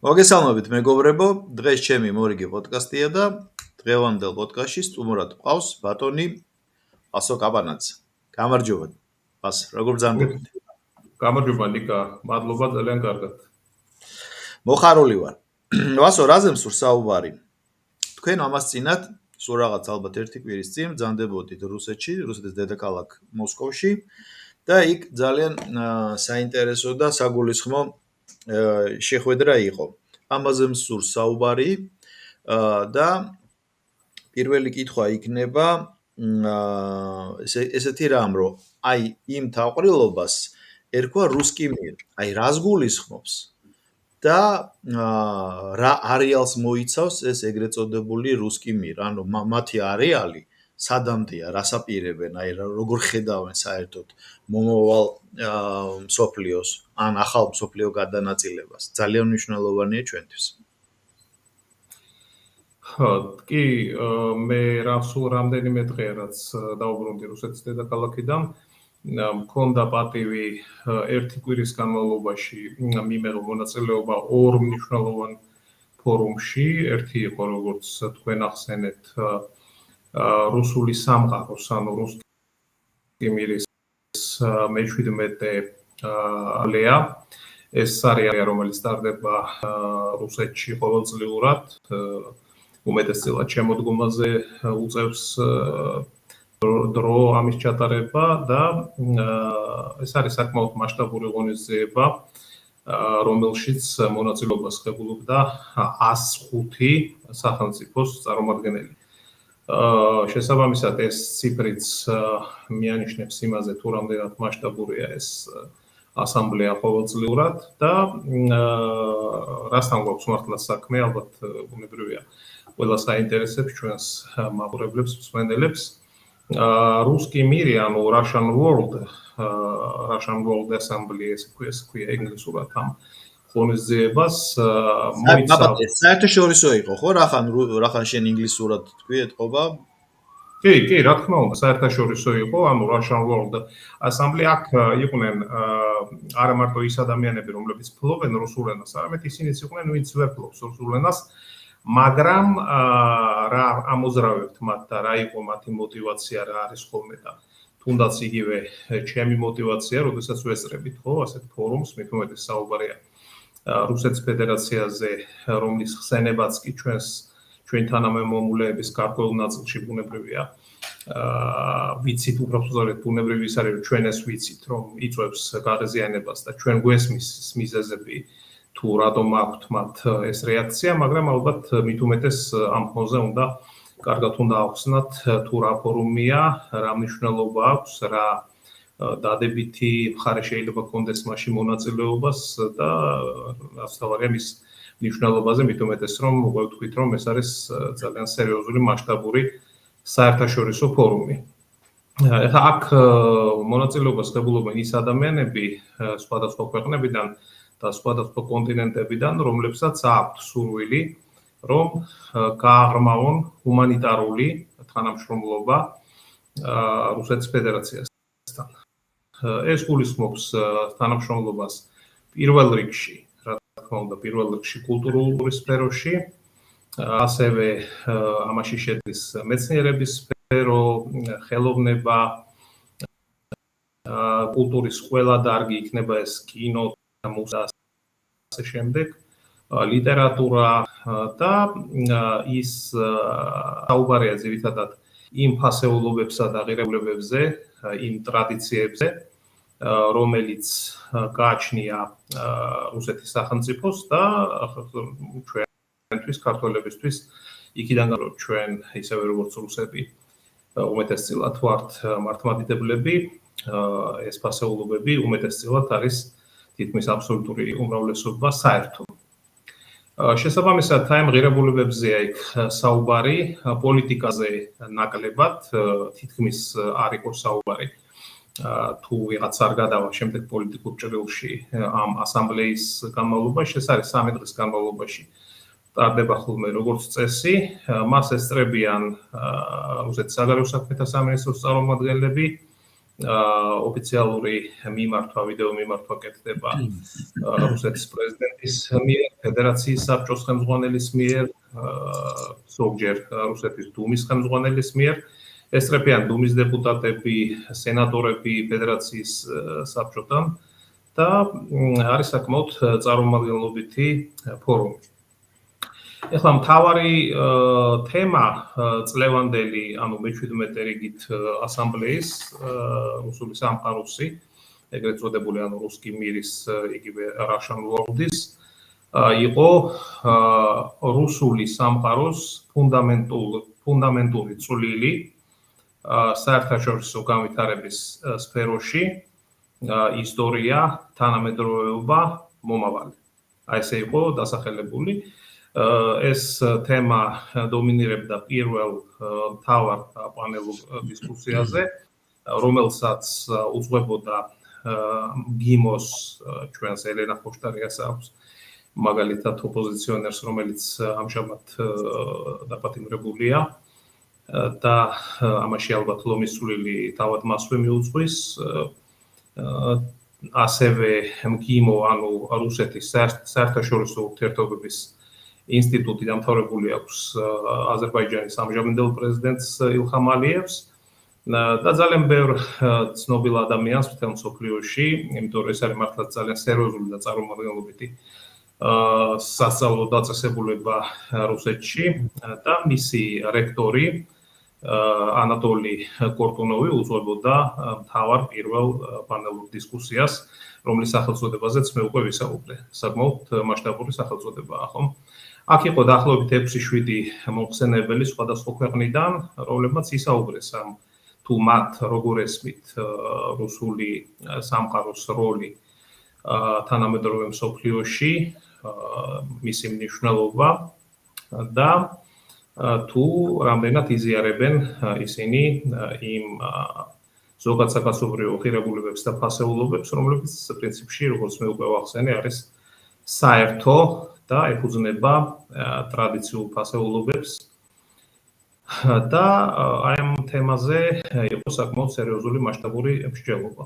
მოგესალმებით მეგობრებო, დღეს ჩემი მორიგი პოდკასტია და დღევანდელ პოდკასტში სტუმრად ყავს ბატონი ასო კაბანაძე. გამარჯობა. ბას, როგორ ბრძანდებით? გამარჯობა ნიკა, მადლობა ძალიან კარგად. მოხარული ვარ. ვასო, რაზე მსურს საუბარი? თქვენ ამას წინათ სულ რაღაც ალბათ ერთი კვირის წინ ბრძანდებოდით რუსეთში, რუსეთის დედაქალაქ მოსკოვში და იქ ძალიან საინტერესო და საგულისხმო შეხვედრა იყო. ამაზე მსურს საუბარი და პირველი კითხვა იქნება ესეთი რამ, რომ აი იმ თავყრილობას ერქვა რუსკი მիր, აი რას გულისხმობს და რა არეალს მოიცავს ეს ეგრეთ წოდებული რუსკი მիր, ანუ მათი არეალი სადამდეა, რას აპირებენ, აი როგორ ხედავენ საერთოდ მომავალ მსოფლიოს ან ახალ მსოფლიო გადანაწილებას. ძალიან მნიშვნელოვანია ჩვენთვის. კი, მე სულ რამდენიმე დღე რაც დავუბრუნდი რუსეთის დედაქალაქიდან, მქონდა პატივი ერთი კვირის განმავლობაში მიმეღო მონაწილეობა ორ მნიშვნელოვან ფორუმში. ერთი იყო, როგორც თქვენ ახსენეთ, რუსული სამყაროს, ანუ რუსკი მირის მე-17 ლეა. ეს სარია, რომელიც ტარდება რუსეთში ყოველწლიურად, უმეტესწილად შემოდგომაზე უწევს დრო ამის ჩატარება და ეს არის საკმაოდ მასშტაბური ღონისძიება, რომელშიც მონაწილეობას ღებულობდა 105 სახელმწიფოს წარმომადგენელი. შესაბამისად, ეს ციფრიც მიანიშნებს იმაზე, თუ რამდენად მასშტაბურია ეს ასამბლეა ყოველწლიურად და რასთან გვაქვს მართლა საქმე, ალბათ ბუნებრივია ყველა საინტერესებს ჩვენს მაყურებლებს, მსმენელებს. რუსკი მირი, ანუ Russian World Assembly, ეს ქვია ინგლისურად ამ ღონისძიებას მოიცავს. საერთაშორისო იყო, ხო? რახან შენ ინგლისურად თქვი ეთყობა? კი, რა თქმა უნდა, საერთაშორისო იყო, ანუ Russian World Assembly. აქ იყვნენ არა მარტო ის ადამიანები, რომლებიც ფლობენ რუსულ ენას, არამედ ისინიც იყვნენ, ვინც ვერ ფლობს რუსულ ენას, მაგრამ რა ამოძრავებთ მათ და რა იყო მათი мотиваცია, რა არის ხოლმე და თუნდაც იგივე ჩემი мотиваცია, როდესაც ვესწრებით, ხო, ასეთ ფორუმს, მით უმეტეს საუბარია რუსეთის ფედერაციაზე, რომლის ხსენებაც კი ჩვენ თანამემამულეების გარკვეულ ნაწილში ბუნებრივია. ვიცით, უბრალოდ ბუნებრივი ის არის, რომ ჩვენ ეს ვიცით, რომ იწვევს გაღიზიანებას და ჩვენ გვესმის მიზეზები თუ რატომ აქვთ მათ ეს რეაქცია, მაგრამ ალბათ მით უმეტეს ამ ფონზე უნდა კარგად უნდა ახსნათ თუ რა ფორუმია, რა მნიშვნელობა აქვს, რა დადებითი მხარე შეიძლება კონდეს მასში მონაწილეობას და რაც თავარია მის მნიშვნელობაზე, მით უმეტეს რომ ვთქვით, რომ ეს არის ძალიან სერიოზული მასშტაბური საერთაშორისო ფორუმი. ეხლა აქ მონაწილეობას ღებულობენ ის ადამიანები სხვადასხვა ქვეყნებიდან და სხვადასხვა კონტინენტებიდან, რომლებსაც აქვთ სურვილი, რომ გააღრმავონ ჰუმანიტარული თანამშრომლობა რუსეთის ფედერაციასთან. ეს გულისხმობს თანამშრომლობას პირველ რიგში, პირველ რიგში კულტურულ სფეროში, ასევე ამაში შედის მეცნიერების სფერო, ხელოვნება, კულტურის ყველა დარგი, იქნება ეს კინო, მუსიკა, ასე შემდეგ, ლიტერატურა და ის საუბარია ძირითადად იმ ფასეულობებსა და ღირებულებებზე, იმ ტრადიციებზე, რომელიც გააჩნია რუსეთის სახელმწიფოს და ჩვენთვის, ქართველებისთვის, იქიდან რომ ჩვენ ისევე როგორც რუსები უმეტესწილად ვართ მართლმადიდებლები, ეს ფასეულობები უმეტესწილად არის თითქმის აბსოლუტური უმრავლესობა საერთო. შესაბამისად, აი ამ ღირებულებებზეა იქ საუბარი, პოლიტიკაზე ნაკლებად, თითქმის არ იყო საუბარი. თუ ვიღაც არ გადავა შემდეგ პოლიტიკურ ჭრილში ამ ასამბლეის განმავლობაში, ეს არის 3 დღის განმავლობაში ტარდება ხოლმე როგორც წესი, მას ესწრებიან რუსეთის საგარეო საქმეთა სამინისტროს წარმომადგენლები, ოფიციალური მიმართვა, ვიდეო მიმართვა კეთდება რუსეთის პრეზიდენტის რუსეთის მიერ, ფედერაციის საბჭოს ხელმძღვანელის მიერ, ზოგჯერ რუსეთის დუმის ხელმძღვანელის მიერ ესწრებიან დუმის დეპუტატები, სენატორები ფედერაციის საბჭოდან და არის საკმაოდ წარმომადგენლობითი ფორუმი. ეხლა მთავარი თემა წლევანდელი, ანუ მე-17 რიგით ასამბლეის რუსული სამყაროსი, ეგრეთ წოდებული ანუ რუსკი მირის, იგივე Russian World-ის იყო რუსული სამყაროს ფუნდამენტური წვლილი საერთაშორისო განვითარების სფეროში, ისტორია, თანამედროვეობა, მომავალი. აი ესე იყო დასახელებული. ეს თემა დომინირებდა პირველ მთავარ პანელურ დისკუსიაზე, რომელსაც უძღვებოდა გიმოს ჩვენს ელენა ხოშტარიას აქვს მაგალითად ოპოზიციონერს, რომელიც ამჟამად დაპატიმრებულია და ამაში ალბათ ლომის წვლილი თავად მასვე მიუძღვის. ასევე მგიმო, ანუ რუსეთის საერთაშორისო ურთიერთობების ინსტიტუტი დამთავრებული აქვს აზერბაიჯანის ამჟამინდელ პრეზიდენტს ილხამ ალიევს და ძალიან ბევრ ცნობილ ადამიანს მთელ მსოფლიოში, იმიტომ რომ ეს არის მართლაც ძალიან სერიოზული და წარმომადგენლობითი სასწავლო დაწესებულება რუსეთში და მისი რექტორი ანატოლი კორტუნოვი უძღვებოდა მთავარ პირველ პანელურ დისკუსიას, რომლის სახელწოდებაზეც მე უკვე ვისაუბრე. საკმაოდ მასშტაბური სახელწოდებაა, ხომ? აქ იყო დაახლოებით 6-7 მომხსენებელი სხვადასხვა ქვეყნიდან, რომლებმაც ისაუბრეს ამ თუ მათ როგორ ესმით რუსული სამყაროს როლი თანამედროვე მსოფლიოში, მისი მნიშვნელობა და თუ რამდენად იზიარებენ ისინი იმ ზოგად საკაცობრიო ღირებულებებს და ფასეულობებს, რომლებიც პრინციპში, როგორც მე უკვე ვახსენე, არის საერთო და ეფუძნება ტრადიციულ ფასეულობებს და აი ამ თემაზე იყო საკმაოდ სერიოზული მასშტაბური მსჯელობა.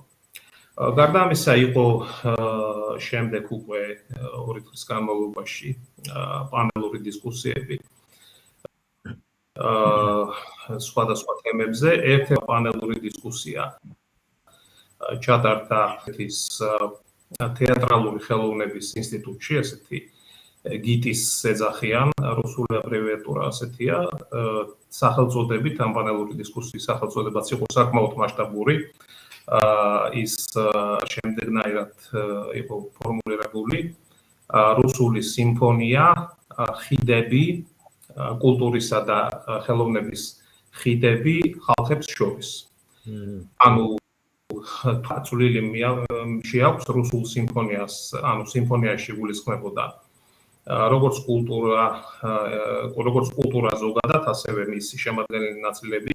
გარდა ამისა იყო შემდეგ უკვე 2 დღის განმავლობაში პანელური დისკუსიები სხვადასხვა თემებზე. ერთ-ერთი პანელური დისკუსია ჩატარდა ის თეატრალური ხელოვნების ინსტიტუტში, ესეთი გიტის ეძახიან, რუსული აბრევიატურა ასეთია, სახელწოდებით ამ პანელური დისკუსიის სახელწოდებაც იყო საკმაოდ მასშტაბური. ის შემდეგნაირად იყო ფორმულირებული რუსული სიმფონია, ხიდები, კულტურისა და ხელოვნების ხიდები ხალხებს შორის. ანუ წვლილი შეაქვს რუსულ სიმფონიას, ანუ სიმფონიაში გულისხმებოდა როგორც კულტურა ზოგადად, ასევე მისი შემადგენელი ნაწილები,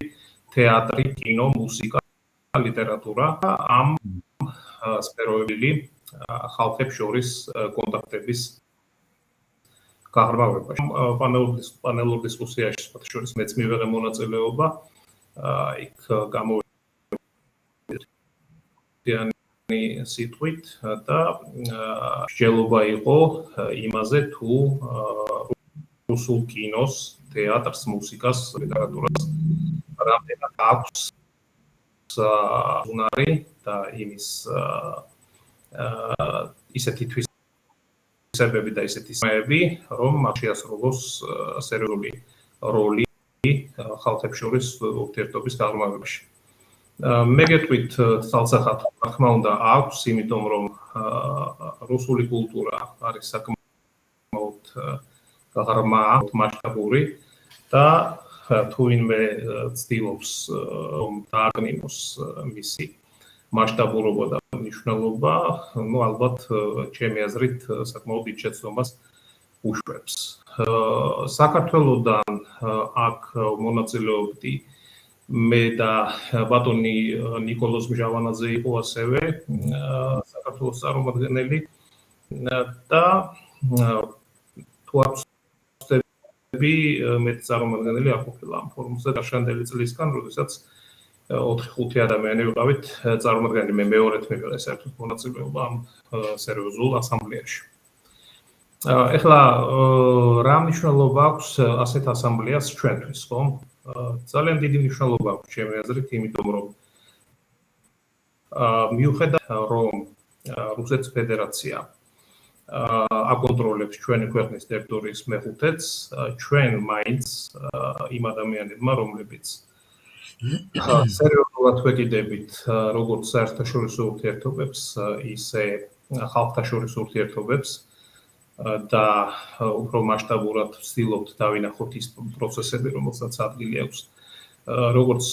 თეატრი, კინო, მუსიკა, ლიტერატურა, ამ სფეროებში ხალხებს შორის კონტაქტების გაღრმავებაში. პანელურ დისკუსიაში სხვა შორის მეც მივიღე მონაწილეობა, იქ გამოვიდიანი სიტყვით და მსჯელობა იყო იმაზე, თუ რუსულ კინოს, თეატრს, მუსიკას, ლიტერატურას რამდენად აქვს უნარი და იმის ისეთი თვისებები და ისეთი სმეები, რომ მათ შეასრულოს სერიოზული როლი ხალხებს შორის ურთიერთობის გაღრმავებაში. მე გეტყვით თვალსახად, რა თქმა უნდა, აქვს, იმიტომ რომ რუსული კულტურა არის საკმაოდ ღრმა, მასშტაბური და თუ ვინმე ცდილობს რომ დააკნინოს მისი მასშტაბურობა და მნიშვნელობა, ну ალბათ ჩემი აზრით საკმაოდ დიდ შეცდომას უშვებს. საქართველოსდან აქ მონაწილეობდი მე და ბატონი ნიკოლოზ მჟავანაძე იყო ასევე საქართველოს წარმომადგენელი და თუ აქვს მეტ წარმომადგენელი არ ყოფილა ამ ფორუმზე გაშანდელი წლისგან, როდესაც 4-5 ადამიანი ვიყავით წარმომადგენელი, მე მეორედ მივიღე საერთოდ მონაწილეობა ამ სერიოზულ ასამბლეაში. ეხლა რა მნიშვნელობა აქვს ასეთ ასამბლეას ჩვენთვის, ხო? ძალიან დიდი მნიშვნელობა აქვს ჩემი აზრით, იმიტომ რომ მიუხედავად რომ რუსეთის ფედერაცია აკონტროლებს ჩვენი ქვეყნის ტერიტორიის მეხუთედს, ჩვენ მაინც იმ ადამიანებმა, რომლებიც სერიოზულად ვეკიდებით როგორც საერთაშორისო ურთიერთობებს, ისე ხალხთაშორისო ურთიერთობებს და უფრო მასშტაბურად ვცდილობთ დავინახოთ ის პროცესები, რომელსაც ადგილი აქვს როგორც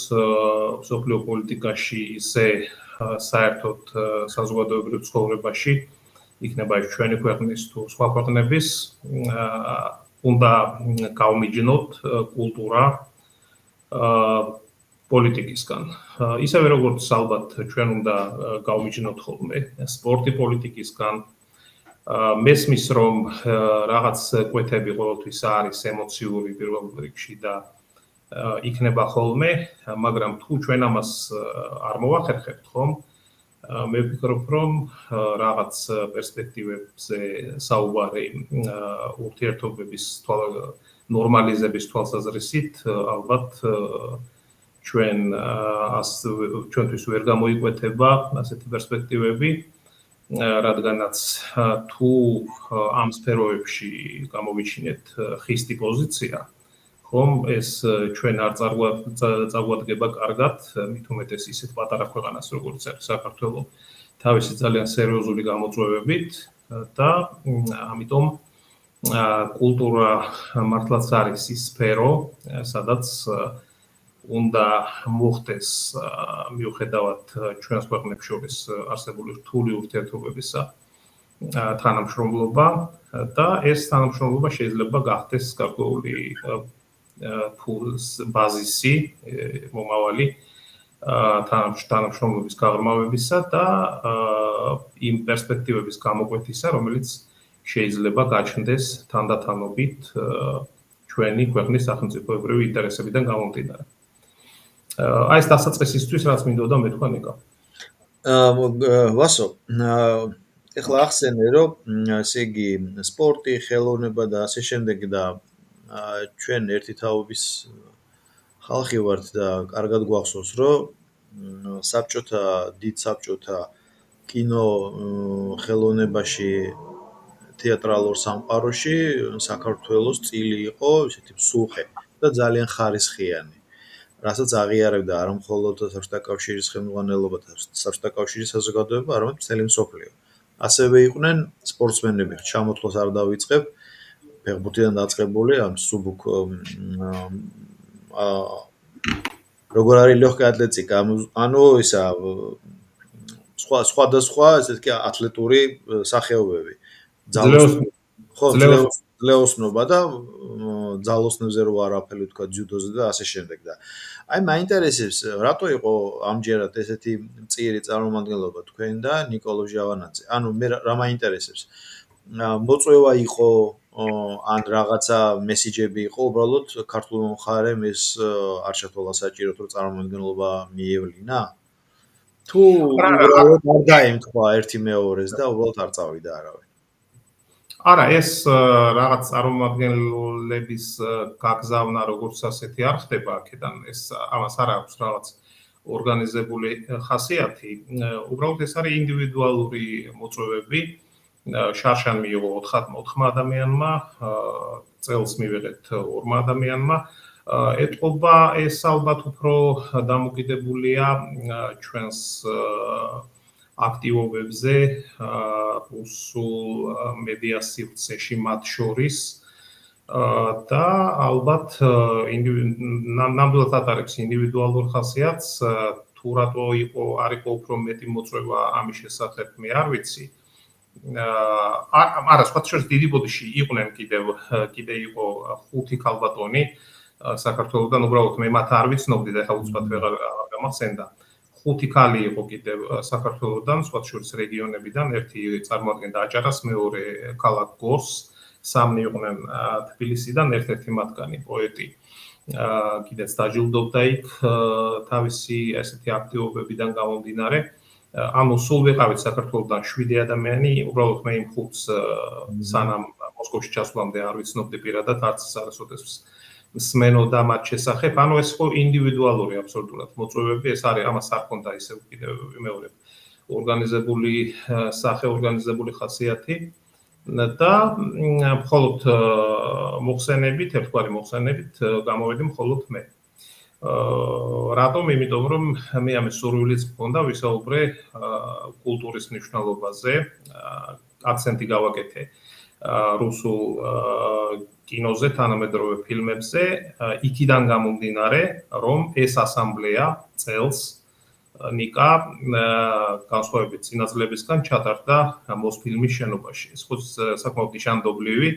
მსოფლიო პოლიტიკაში, ისე საერთოდ საზოგადოებრივ ცხოვრებაში, იქნება ის ჩვენი ქვეყნის თუ სხვა ქვეყნების, უნდა გავმიჯნოთ კულტურა პოლიტიკისგან. ისევე როგორც ალბათ ჩვენ უნდა გავმიჯნოთ ხოლმე სპორტი პოლიტიკისგან. მესმის რომ რაღაც კვეთები ყოველთვის არის ემოციური პირველ რიგში და იქნება ხოლმე, მაგრამ თუ ჩვენ ამას არ მოვახერხებთ, ხომ? მე ვფიქრობ, რომ რაღაც პერსპექტივებზე საუბარი ურთიერთობების ნორმალიზების თვალსაზრისით ალბათ ჩვენთვის ვერ გამოიკვეთება ასეთი პერსპექტივები, რადგანაც თუ ამ სფეროებში გამოვიჩინეთ ხისტი პოზიცია, ხომ ეს ჩვენ არ წაგვადგება კარგად, მით უმეტეს ისეთ პატარა ქვეყანას, როგორც არის საქართველო, თავისი ძალიან სერიოზული გამოწვევებით და ამიტომ კულტურა მართლაც არის ის სფერო, სადაც უნდა მოხდეს მიუხედავად ჩვენს ქვეყნებს შორის არსებული რთული ურთიერთობებისა თანამშრომლობა და ეს თანამშრომლობა შეიძლება გახდეს გარკვეული ბაზისი, მომავალი თანამშრომლობის გაღრმავებისა და იმ პერსპექტივების გამოკვეთისა, რომელიც შეიძლება გაჩნდეს თანდათანობით ჩვენი ქვეყნის სახელმწიფოებრივი ინტერესებიდან გამომდინარე. აი ეს დასაწყისისთვის რაც მინდოდა მეთქვა ნიკა. ვასო, ეხლა ახსენე რომ ესე იგი სპორტი, ხელოვნება და ასე შემდეგ და ჩვენ ერთი თაობის ხალხი ვართ და კარგად გვახსოვს რომ დიდ საბჭოთა კინო ხელოვნებაში თეატრალურ სამყაროში საქართველოს წილი იყო ესეთი მსუხე და ძალიან ხარისხიანი. რასაც აღიარებდა არა მხოლოდ საბჭოთა კავშირის ხელმძღვანელობა და საბჭოთა კავშირის საზოგადოება, არამედ მთელი მსოფლიო. ასევე იყვნენ სპორტსმენები, ჩამოთვლას არ დავიწყებ, ფეხბურთიდან დაწყებული, ამ სუბუქ როგორ არის ლეგკი ატლეტიკა, ანუ ისა სხვადასხვა ესეთი ათლეტური სახეობები. ძლეოსნობა და ძალოსნებზე რო არაფერი თქვა ჯუდოზე და ასე შემდეგ და აი მაინტერესებს რატო იყო ამჯერად ესეთი მწირი წარმომადგენლობა თქვენ და ნიკოლოზ ჟავანაძე ანუ მე რა მაინტერესებს მოწვევა იყო ან რაღაცა მესიჯები იყო უბრალოდ ქართულ მხარემ ეს არ შეთვალა საჭიროდ რომ წარმომადგენლობა მიევლინა თუ უბრალოდ არ დაემთხვა ერთი მეორეს და უბრალოდ არ წავიდა არავინ არა ეს რაღაც წარმომადგენლების გაგზავნა როგორც ასეთი არ ხდება აქედან ეს ამას არ აქვს რაღაც ორგანიზებული ხასიათი უბრალოდ ეს არის ინდივიდუალური მოწვევები შარშან მიიღო 4 ადამიანმა წელს მივიღეთ 2 ადამიანმა ეთყობა ეს ალბათ უფრო დამოკიდებულია ჩვენს აქტივობებზე რუსულ მედია სივრცეში მათ შორის და ალბათ ნამდვილად არის ინდივიდუალურ ხასიათს თუ რატო არ იყო უფრო მეტი მოწვევა ამის შესახებ მე არ ვიცი არა სხვა შორის დიდი ბოდიში იყვნენ კიდე იყო 5 ქალბატონი საქართველოსდან უბრალოდ მე მათ არ ვიცნობდი და ეხლა უცბად ვეღარ გამახსენდა 5 ქალი იყო კიდევ საქართველოსდან, სხვა შორის რეგიონებიდან, ერთი წარმოადგენდა აჭარას, მეორე ქალაქ გორს, 3 იყვნენ თბილისიდან, ერთ-ერთი მათგანი პოეტი. კიდეც დაჯილდოვდა იქ თავისი ესეთი აქტივობებიდან გამომდინარე. ანუ სულ ვიყავით საქართველოსდან 7 ადამიანი, უბრალოდ მე იმ 5-ს სანამ მოსკოვში ჩასვლამდე არ ვიცნობდი პირადად, არც არასოდეს მსმენოდა მათ შესახებ. ანუ ეს ხო ინდივიდუალური აბსოლუტურად მოწვევები, ეს არის ამას არ ქონდა ისევ კიდევ ვიმეორებ ორგანიზებული სახე, ორგანიზებული ხასიათი და მხოლოდ მოხსენებით, ერთგვარი მოხსენებით გამოვედი მხოლოდ მე. რატომ? იმიტომ რომ მე ამის სურვილიც მქონდა ვისაუბრე კულტურის მნიშვნელობაზე, აქცენტი გავაკეთე რუსულ კინოზე, თანამედროვე ფილმებზე, იქიდან გამომდინარე, რომ ეს ასამბლეა წელს ნიკა განსხვავებით წინასვლებისგან ჩატარდა მოსფილმის შენობაში. ეს ხო საკმაოდ ნიშანდობლივი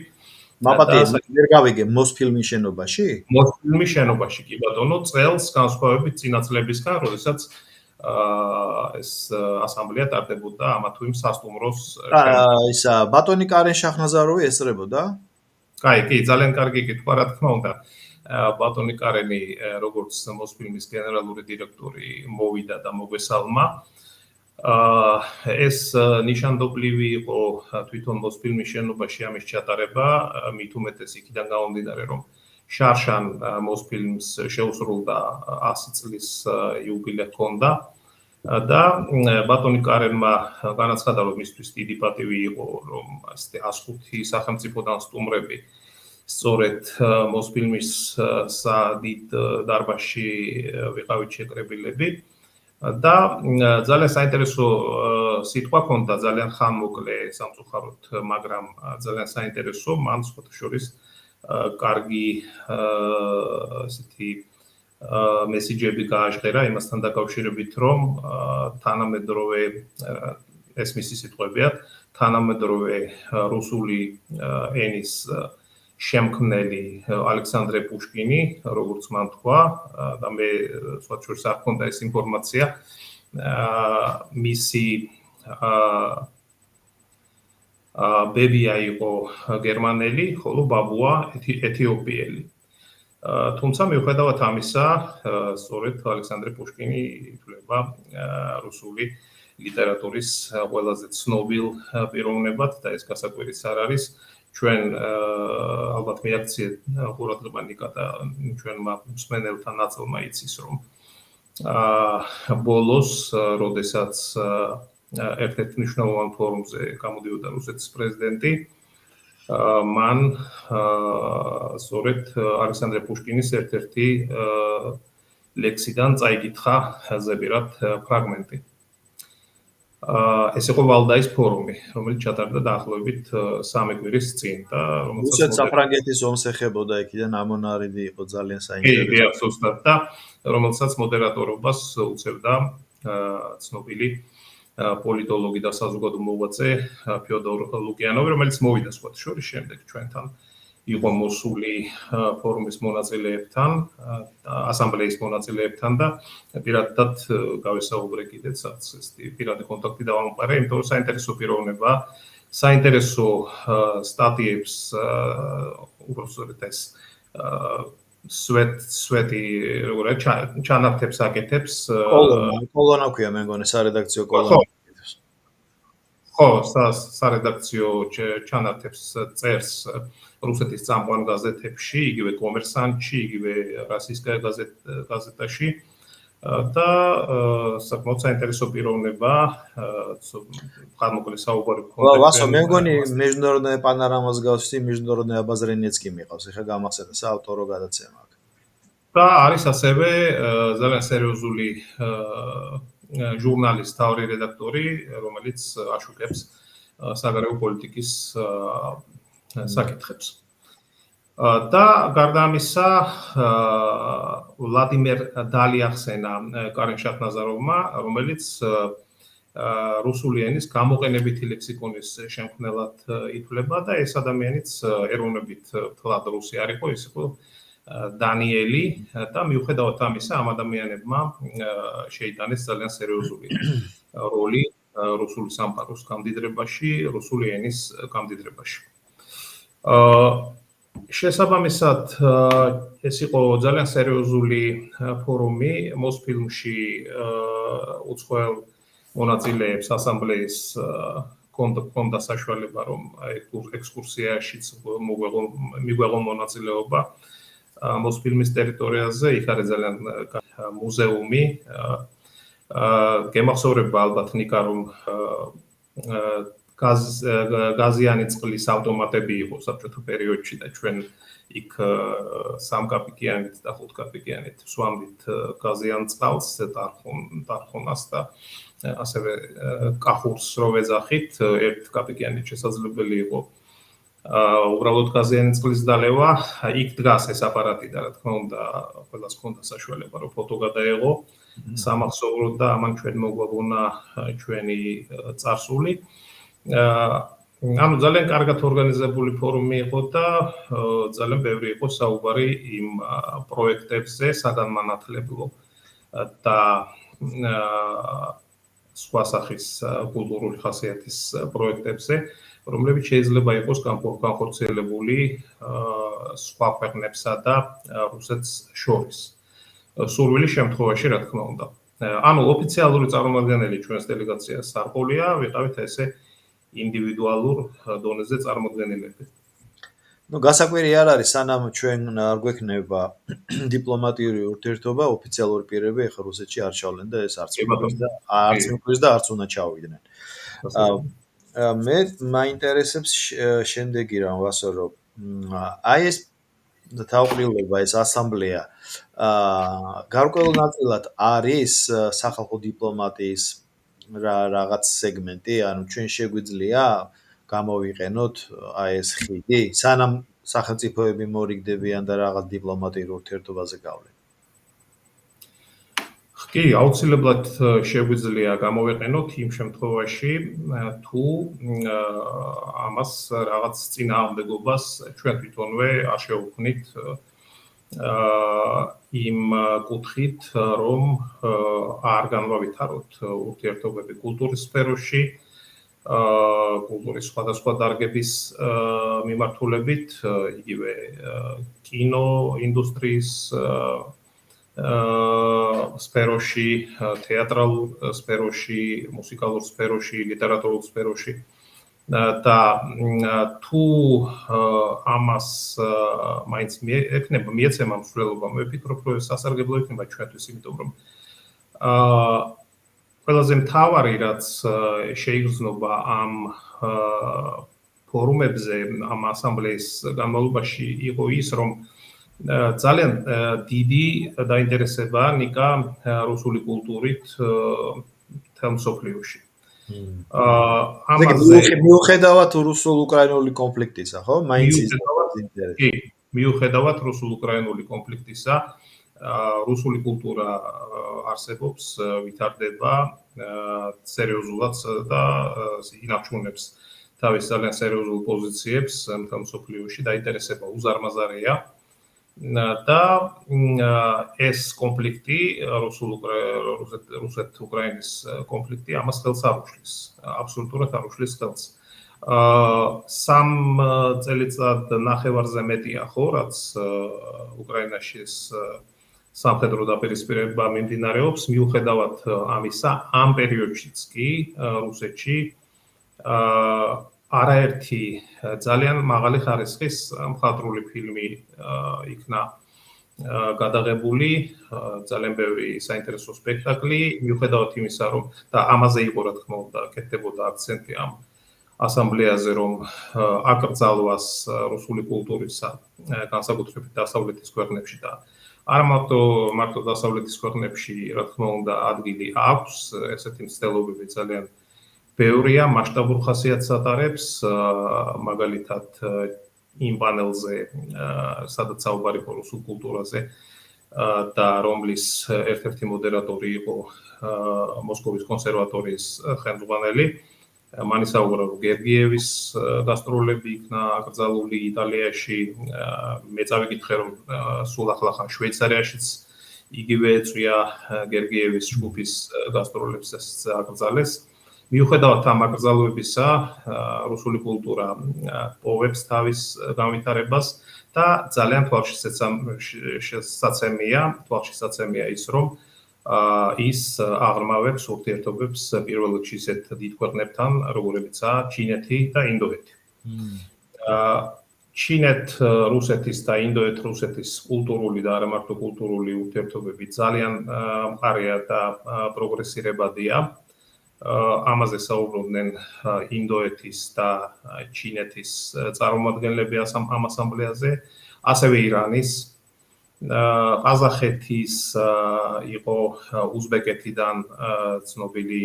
მაპატიე, ვერ გავიგე მოსფილმის შენობაში? მოსფილმის შენობაში კი ბატონო, წელს განსხვავებით წინასვლებისგან, როდესაც ეს ასამბლეა ტარდებოდა ამა თუ იმ სასტუმროს ისა ბატონი კარენ შაჰნაზაროვი ესწრებოდა? კი, ძალიან კარგი კითხვა, რა თქმა უნდა. ბატონი კარენი როგორც მოსფილმის გენერალური დირექტორი მოვიდა და მოგვესალმა. ეს ნიშანდობლივი იყო თვითონ მოსფილმის შენობაში ამის ჩატარება, მით უმეტეს იქიდან გამომდინარე, რომ შარშან მოსფილმს შეუსრულდა 100 წლის იუბილე ჰქონდა და ბატონი კარენმა განაცხადა, რომ მისთვის დიდი პატივი იყო, რომ ასე 105 სახელმწიფოდან სტუმრები სწორედ მოსფილმის სადიდ დარბაზში ვიყავით შეკრებილები და ძალიან საინტერესო სიტყვა ჰქონდა, ძალიან ხანმოკლე სამწუხაროდ, მაგრამ ძალიან საინტერესო, მან სხვათა შორის კარგი ასეთი მესიჯები გააჟღერა იმასთან დაკავშირებით, რომ თანამედროვე ეს მისი სიტყვებია, თანამედროვე რუსული ენის შემქმნელი ალექსანდრე პუშკინი, როგორც მან თქვა, და მე სხვათა შორის არ მქონდა ეს ინფორმაცია, მისი ბებია იყო გერმანელი, ხოლო ბაბუა ეთიოპიელი. თუმცა მიუხედავად ამისა, სწორედ ალექსანდრე პუშკინი ითვლება რუსული ლიტერატურის ყველაზე ცნობილ პიროვნებად და ეს გასაკვირიც არ არის. ჩვენ ალბათ მიაქციეთ ყურადღება ნიკა და ჩვენმა მსმენელთა ნაწილმა იცის, რომ ბოლოს, როდესაც ერთ-ერთ მნიშვნელოვან ფორუმზე გამოდიოდა რუსეთის პრეზიდენტი, მან სწორედ ალექსანდრე პუშკინის ერთ-ერთი ლექსიდან წაიკითხა ზებირად ფრაგმენტი. ეს იყო ვალდაის ფორუმი, რომელიც ჩატარდა დაახლოებით 3 კვირის წინ და რუსეთ-საფრანგეთის ომს ეხებოდა, იქიდან ამონარიდი იყო ძალიან საინტერესო. კი, აბსოლუტურად და რომელსაც მოდერატორობას უწევდა ცნობილი პოლიტოლოგი და საზოგადო მოღვაწე ფიოდორ ლუკიანოვი, რომელიც მოვიდა სხვათა შორის შემდეგ ჩვენთან. იყო მოსული ფორუმის მონაწილეებთან, ასამბლეის მონაწილეებთან და პირადად გავესაუბრე კიდეც პირადი კონტაქტი დავამყარე, იმიტომ რომ საინტერესო პიროვნება, საინტერესო სტატიებს უბრალოდ ეს სვეტი როგორია ჩანართებს აკეთებს. კოლონა ქვია მე მგონი სარედაქციო კოლონა. ხო, სარედაქციო ჩანართებს წერს რუსეთის წამყვან გაზეთებში, იგივე კომერსანტში, იგივე რასისტსკაია გაზეტაში და საკმაოდ საინტერესო პიროვნება, ხანმოკლე საუბარი ჰქონდა. ვასო, მე მგონი международная панорама მსგავსი международное обозрениеც კი მიყავს, ეხლა გამახსენდა საავტორო გადაცემა აქ. და არის ასევე ძალიან სერიოზული ჟურნალის თავი რედაქტორი, რომელიც აშუქებს საგარეო პოლიტიკის საკითხებს. და გარდა ამისა, ვლადიმერ დალი ახსენა კარენ შაჰნაზაროვმა, რომელიც რუსული ენის გამოყენებითი ლექსიკონის შემქმნელად ითვლება და ეს ადამიანიც ეროვნებით თლად რუსი არ იყო, ის იყო დანიელი და მიუხედავად ამისა, ამ ადამიანებმა შეიტანეს ძალიან სერიოზული როლი რუსული სამყაროს გამდიდრებაში, რუსული ენის გამდიდრებაში. შესაბამისად, ეს იყო ძალიან სერიოზული ფორუმი მოსფილმში უცხოელ მონაწილეებს ასამბლეის კონდა საშუალება რომ ექსკურსიაშიც მიგვეღო მონაწილეობა მოსფილმის ტერიტორიაზე, იქ არის ძალიან მუზეუმი. გემახსოვრება ალბათ ნიკა რომ გაზიანი წყლის ავტომატები იყო საბჭოთა პერიოდში და ჩვენ იქ 3 კაპიკიანით და 5 კაპიკიანით ვსვამდით გაზიან წყალს დარხონას და ასევე კახურს რო ვეძახით 1 კაპიკიანით შესაძლებელი იყო უბრალოდ გაზიანი წყლის დალევა იქ დგას ეს აპარატი და რა თქმა უნდა ყველას ჰქონდა საშუალება რომ ფოტო გადაეღო სამახსოვროდ და ამან ჩვენ მოგვაგონა ჩვენი წარსული ანუ ძალიან კარგად ორგანიზებული ფორუმი იყო და ძალიან ბევრი იყო საუბარი იმ პროექტებზე, საგანმანათლებლო და სხვა სახის კულტურული ხასიათის პროექტებზე, რომლებიც შეიძლება იყოს განხორციელებული სხვა ქვეყნებსა და რუსეთს შორის. სურვილის შემთხვევაში, რა თქმა უნდა. ანუ ოფიციალური წარმომადგენელი ჩვენს დელეგაციას არ ყოლია, ვიყავით ესე ინდივიდუალურ დონეზე წარმოდგენილები. ნუ გასაკვირი არ არის, სანამ ჩვენ არ გვექნება დიპლომატიური ურთიერთობა, ოფიციალური პირები ახლა რუსეთში არ ჩავლენ და ეს არც მიყვის და არც უნდა ჩავიდნენ. მე მაინტერესებს შემდეგი რამ ვასწორო. აი ეს თავყრილობა, ეს ასამბლეა გარკვეულ ნაწილად არის სახალხო დიპლომატიის რაღაც სეგმენტი, ანუ ჩვენ შეგვიძლია გამოვიყენოთ აი ეს ხიდი, სანამ სახელმწიფოები მორიგდებიან და რაღაც დიპლომატიურ ურთიერთობაზე გავლენ. კი, აუცილებლად შეგვიძლია გამოვიყენოთ იმ შემთხვევაში, თუ ამას რაღაც წინააღმდეგობას ჩვენ თვითონვე არ შევქმნით იმ კუთხით, რომ არ განვავითაროთ ურთიერთობები კულტურის სფეროში, კულტურის სხვადასხვა დარგების მიმართულებით, იგივე კინო ინდუსტრიის სფეროში, თეატრალურ სფეროში, მუსიკალურ სფეროში, ლიტერატურულ სფეროში და თუ ამას მაინც მიეცემა მსვლელობა, მე ვფიქრობ, რომ ეს სასარგებლო იქნება ჩვენთვის, იმიტომ რომ ყველაზე მთავარი, რაც შეიგრძნობა ამ ფორუმებზე, ამ ასამბლეის განმავლობაში იყო ის, რომ ძალიან დიდი დაინტერესება ნიკა რუსული კულტურით მთელ მსოფლიოში. მიუხედავად რუსულ-უკრაინული კონფლიქტისა, ხო? მაინც ის ინტერესი. კი, მიუხედავად რუსულ-უკრაინული კონფლიქტისა, რუსული კულტურა არსებობს, ვითარდება სერიოზულად და ინარჩუნებს თავის ძალიან სერიოზულ პოზიციებს მთელ მსოფლიოში, დაინტერესება უზარმაზარია. და ეს კონფლიქტი რუსეთ-უკრაინის კონფლიქტი ამას ხელს არ უშლის, აბსოლუტურად არ უშლის ხელს. 3 წელიწად ნახევარზე მეტია ხო, რაც უკრაინაში ეს სამხედრო დაპირისპირება მიმდინარეობს, მიუხედავად ამისა, ამ პერიოდშიც კი რუსეთში არაერთი ძალიან მაღალი ხარისხის მხატვრული ფილმი იქნა გადაღებული, ძალიან ბევრი საინტერესო სპექტაკლი, მიუხედავად იმისა, რომ და ამაზე იყო რა თქმა უნდა კეთდებოდა აქცენტი ამ ასამბლეაზე, რომ აკრძალვას რუსული კულტურისა განსაკუთრებით დასავლეთის ქვეყნებში და არ მარტო დასავლეთის ქვეყნებში, რა თქმა უნდა, ადგილი აქვს, ესეთი მცდელობები ძალიან ბევრია, მასშტაბურ ხასიათს ატარებს, მაგალითად იმ პანელზე, სადაც საუბარი იყო რუსულ კულტურაზე და რომლის ერთ-ერთი მოდერატორი იყო მოსკოვის კონსერვატორიის ხელმძღვანელი. მან ისაუბრა, რომ გერგიევის გასტროლები იქნა აკრძალული იტალიაში, მე წავიკითხე, რომ სულ ახლახან შვეიცარიაშიც იგივე ეწვია გერგიევის ჯგუფის გასტროლებს აკრძალეს. მიუხედავად ამ აკრძალვებისა, რუსული კულტურა პოვებს თავის განვითარებას და ძალიან თვალშისაცემია ის, რომ ის აღრმავებს ურთიერთობებს პირველ რიგში ისეთ დიდ ქვეყნებთან, როგორებიცაა ჩინეთი და ინდოეთი. ჩინეთ-რუსეთის და ინდოეთ-რუსეთის კულტურული და არა მარტო კულტურული ურთიერთობები ძალიან მყარია და პროგრესირებადია. ამაზე საუბრობდნენ ინდოეთის და ჩინეთის წარმომადგენლები ამ ასამბლეაზე, ასევე ირანის, ყაზახეთის იყო უზბეკეთიდან ცნობილი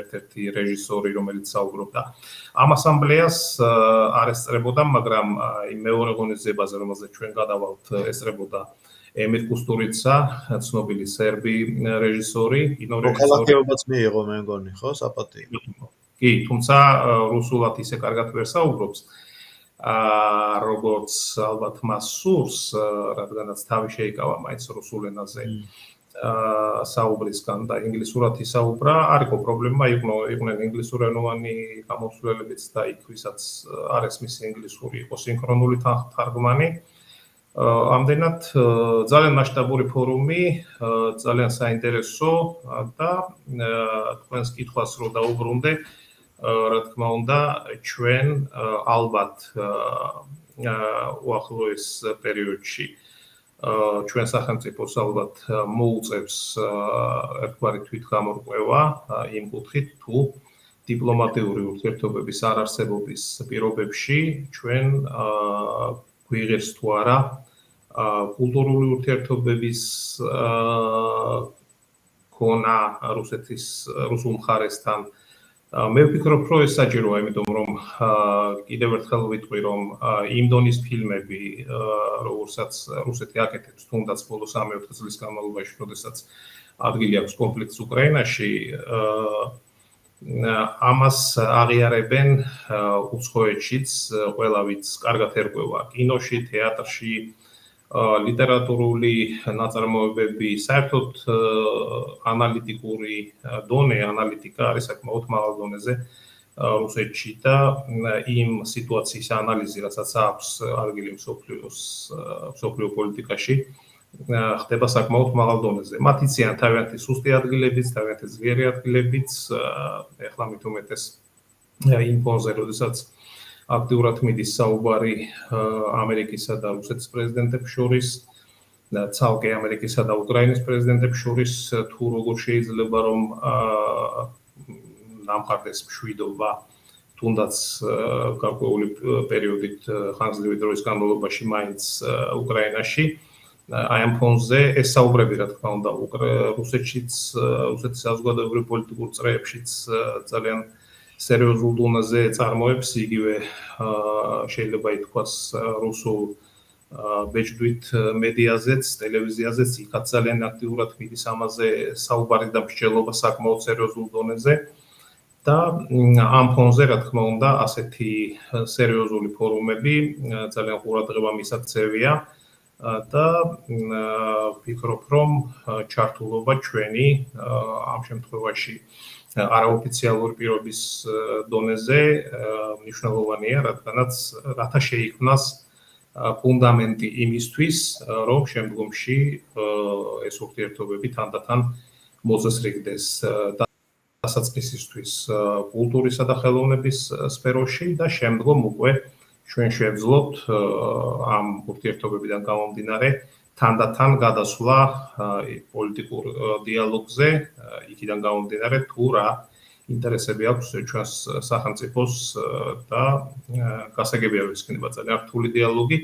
ერთ-ერთი რეჟისორი, რომელიც საუბრობდა. ამ ასამბლეას არ ესწრებოდა, მაგრამ მეორე ღონისძიებაზე, რომელზეც ჩვენ გადავალთ, ესწრებოდა ემირ კუსტურიცა, ცნობილი სერბი რეჟისორი, მოქალაქეობაც მიიღო, მე მგონი, ხო, საპატიო. კი, თუმცა რუსულად ისე კარგად ვერ საუბრობს. როგორც ალბათ მას სურს, რადგანაც თავი შეიკავა მაინც რუსულ ენაზე საუბრისგან და ინგლისურად ისაუბრა, არ იყო პრობლემა, იყვნენ ინგლისურენოვანი გამოსვლებიც და იქ ვისაც არ ესმის ინგლისური იყო სინქრონული თარგმანი. ამდენად ძალიან მასშტაბური ფორუმი, ძალიან საინტერესო და თქვენს კითხვას რო დაუბრუნდე, რა თქმა უნდა, ჩვენ ალბათ უახლოეს პერიოდში ჩვენ სახელმწიფოს ალბათ მოუწევს ერთგვარი თვითგამორკვევა იმ კუთხით, თუ დიპლომატიური ურთიერთობების არარსებობის პირობებში ჩვენ გვიღებს თუ არა კულტურული ურთიერთობების ქონა რუსულ მხარესთან. მე ვფიქრობ, რომ ეს საჭიროა, იმიტომ რომ კიდევ ერთხელ ვიტყვი, რომ იმ დონის ფილმები, როგორცაც რუსეთი აკეთებს, თუნდაც ბოლო 3-4 წლის განმავლობაში, როდესაც ადგილი აქვს კონფლიქტს უკრაინაში, ამას აღიარებენ უცხოეთშიც, ყველა ვინც კარგად ერკვევა კინოში, თეატრში, ლიტერატურული ნაწარმოებები, საერთოდ ანალიტიკური დონე, ანალიტიკა არის საკმაოდ მაღალ დონეზე რუსეთში და იმ სიტუაციის ანალიზი, რასაც აქვს ადგილი მსოფლიო პოლიტიკაში, ხდება საკმაოდ მაღალ დონეზე. მათ იციან თავიანთი სუსტი ადგილებიც, თავიანთი ძლიერი ადგილებიც, ეხლა მით უმეტეს იმ ფონზე, როდესაც აქტიურად მიდის საუბარი ამერიკისა და რუსეთის პრეზიდენტებს შორის, ცალკე ამერიკისა და უკრაინის პრეზიდენტებს შორის, თუ როგორ შეიძლება რომ დამყარდეს მშვიდობა, თუნდაც გარკვეული პერიოდით ხანგრძლივი დროის განმავლობაში მაინც უკრაინაში. აი ამ ფონზე ეს საუბრები, რა თქმა უნდა, რუსეთის საზოგადოებრივ პოლიტიკურ წრეებშიც ძალიან სერიოზულ დონეზე წარმოებს, იგივე შეიძლება ითქვას რუსულ ბეჭდვით მედიაზეც, ტელევიზიაზეც, იქაც ძალიან აქტიურად მიდის ამაზე საუბარი და მსჯელობა საკმაოდ სერიოზულ დონეზე. და ამ ფონზე, რა თქმა უნდა, ასეთი სერიოზული ფორუმები ძალიან ყურადღება მისაქცევია და ვფიქრობ, რომ ჩართულობა ჩვენი ამ შემთხვევაში არაოფიციალური პირობის დონეზე მნიშვნელოვანია, რადგანაც რათა შეიქმნას ფუნდამენტი იმისთვის, რომ შემდგომში ეს ურთიერთობები თანდათან მოწესრიგდეს დასაწყისისთვის კულტურისა და ხელოვნების სფეროში და შემდგომ უკვე ჩვენ შევძლოთ ამ ურთიერთობებიდან გამომდინარე თანდათან გადასვლა პოლიტიკურ დიალოგზე, იქიდან გამომდინარე თუ რა ინტერესები აქვს ჩვენს სახელმწიფოს და გასაგებია რომ იქნება ძალიან რთული დიალოგი,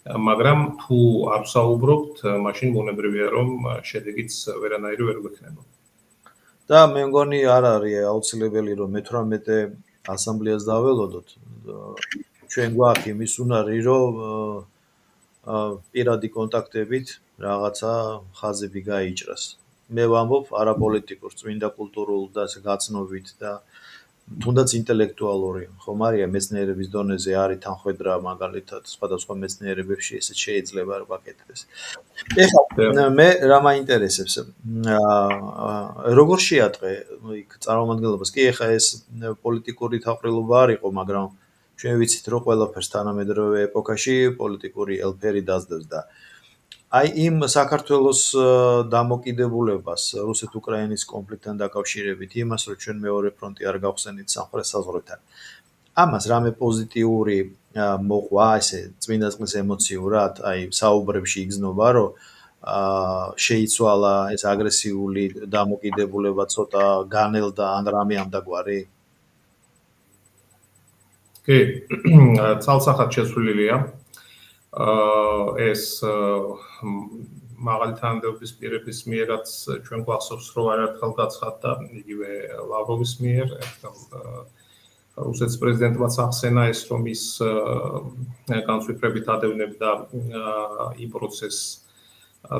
მაგრამ თუ არ ვსაუბრობთ, მაშინ მონებრივია რომ შედეგიც ვერანაირი ვერ გვექნება. და მე მგონი არ არის აუცილებელი რომ მე-18 ასამბლეას დაველოდოთ. ჩვენ გვაქვს იმის უნარი, რომ პირადი კონტაქტებით რაღაცა ხაზები გაიჭრას. მე ვამბობ არაპოლიტიკურ, წმინდა კულტურულ და გაცნობით და თუნდაც ინტელექტუალური, ხომ არია მეცნიერების დონეზე არის თანხwebdriver მაგალითად სხვადასხვა მეცნიერებებში ესეც შეიძლება რომ გაკეთდეს. ეხლა მე რა მაინტერესებს, როგორ შეატყე იქ წარმომადგენლობას? კი, ეხლა ეს პოლიტიკური თაყრილობა არ იყო, მაგრამ ჩვენ ვიცით რომ ყველაფერს თანამედროვე ეპოქაში პოლიტიკური ელფერი დაძდებს და აი იმ საქართველოს დამოკიდებულებას რუსეთ-უკრაინის კონფლიქტთან დაკავშირებით, იმას, რომ ჩვენ მეორე ფრონტი არ გავხსენით სამხრეთ საზღვრებთან. ამას რამე პოზიტიური მოყვა, ესე წმინდა წყლის ემოციურად, აი საუბრებში იგზნობა, რომ შეიცვალა ეს აგრესიული დამოკიდებულება, ცოტა განელდა ან რამე ამდაგვარი? კი, ცალსახად შესულილია. ეს მაღალი თანამდებობის პირების მიერაც ჩვენ გვახსოვს, რომ არაერთხელ გაცხადდა იგივე ლავროვის მიერ, ერთხელ რუსეთის პრეზიდენტმაც ახსენა ეს, რომ ის განსვიფრებით ადევნებდა იმ პროცესს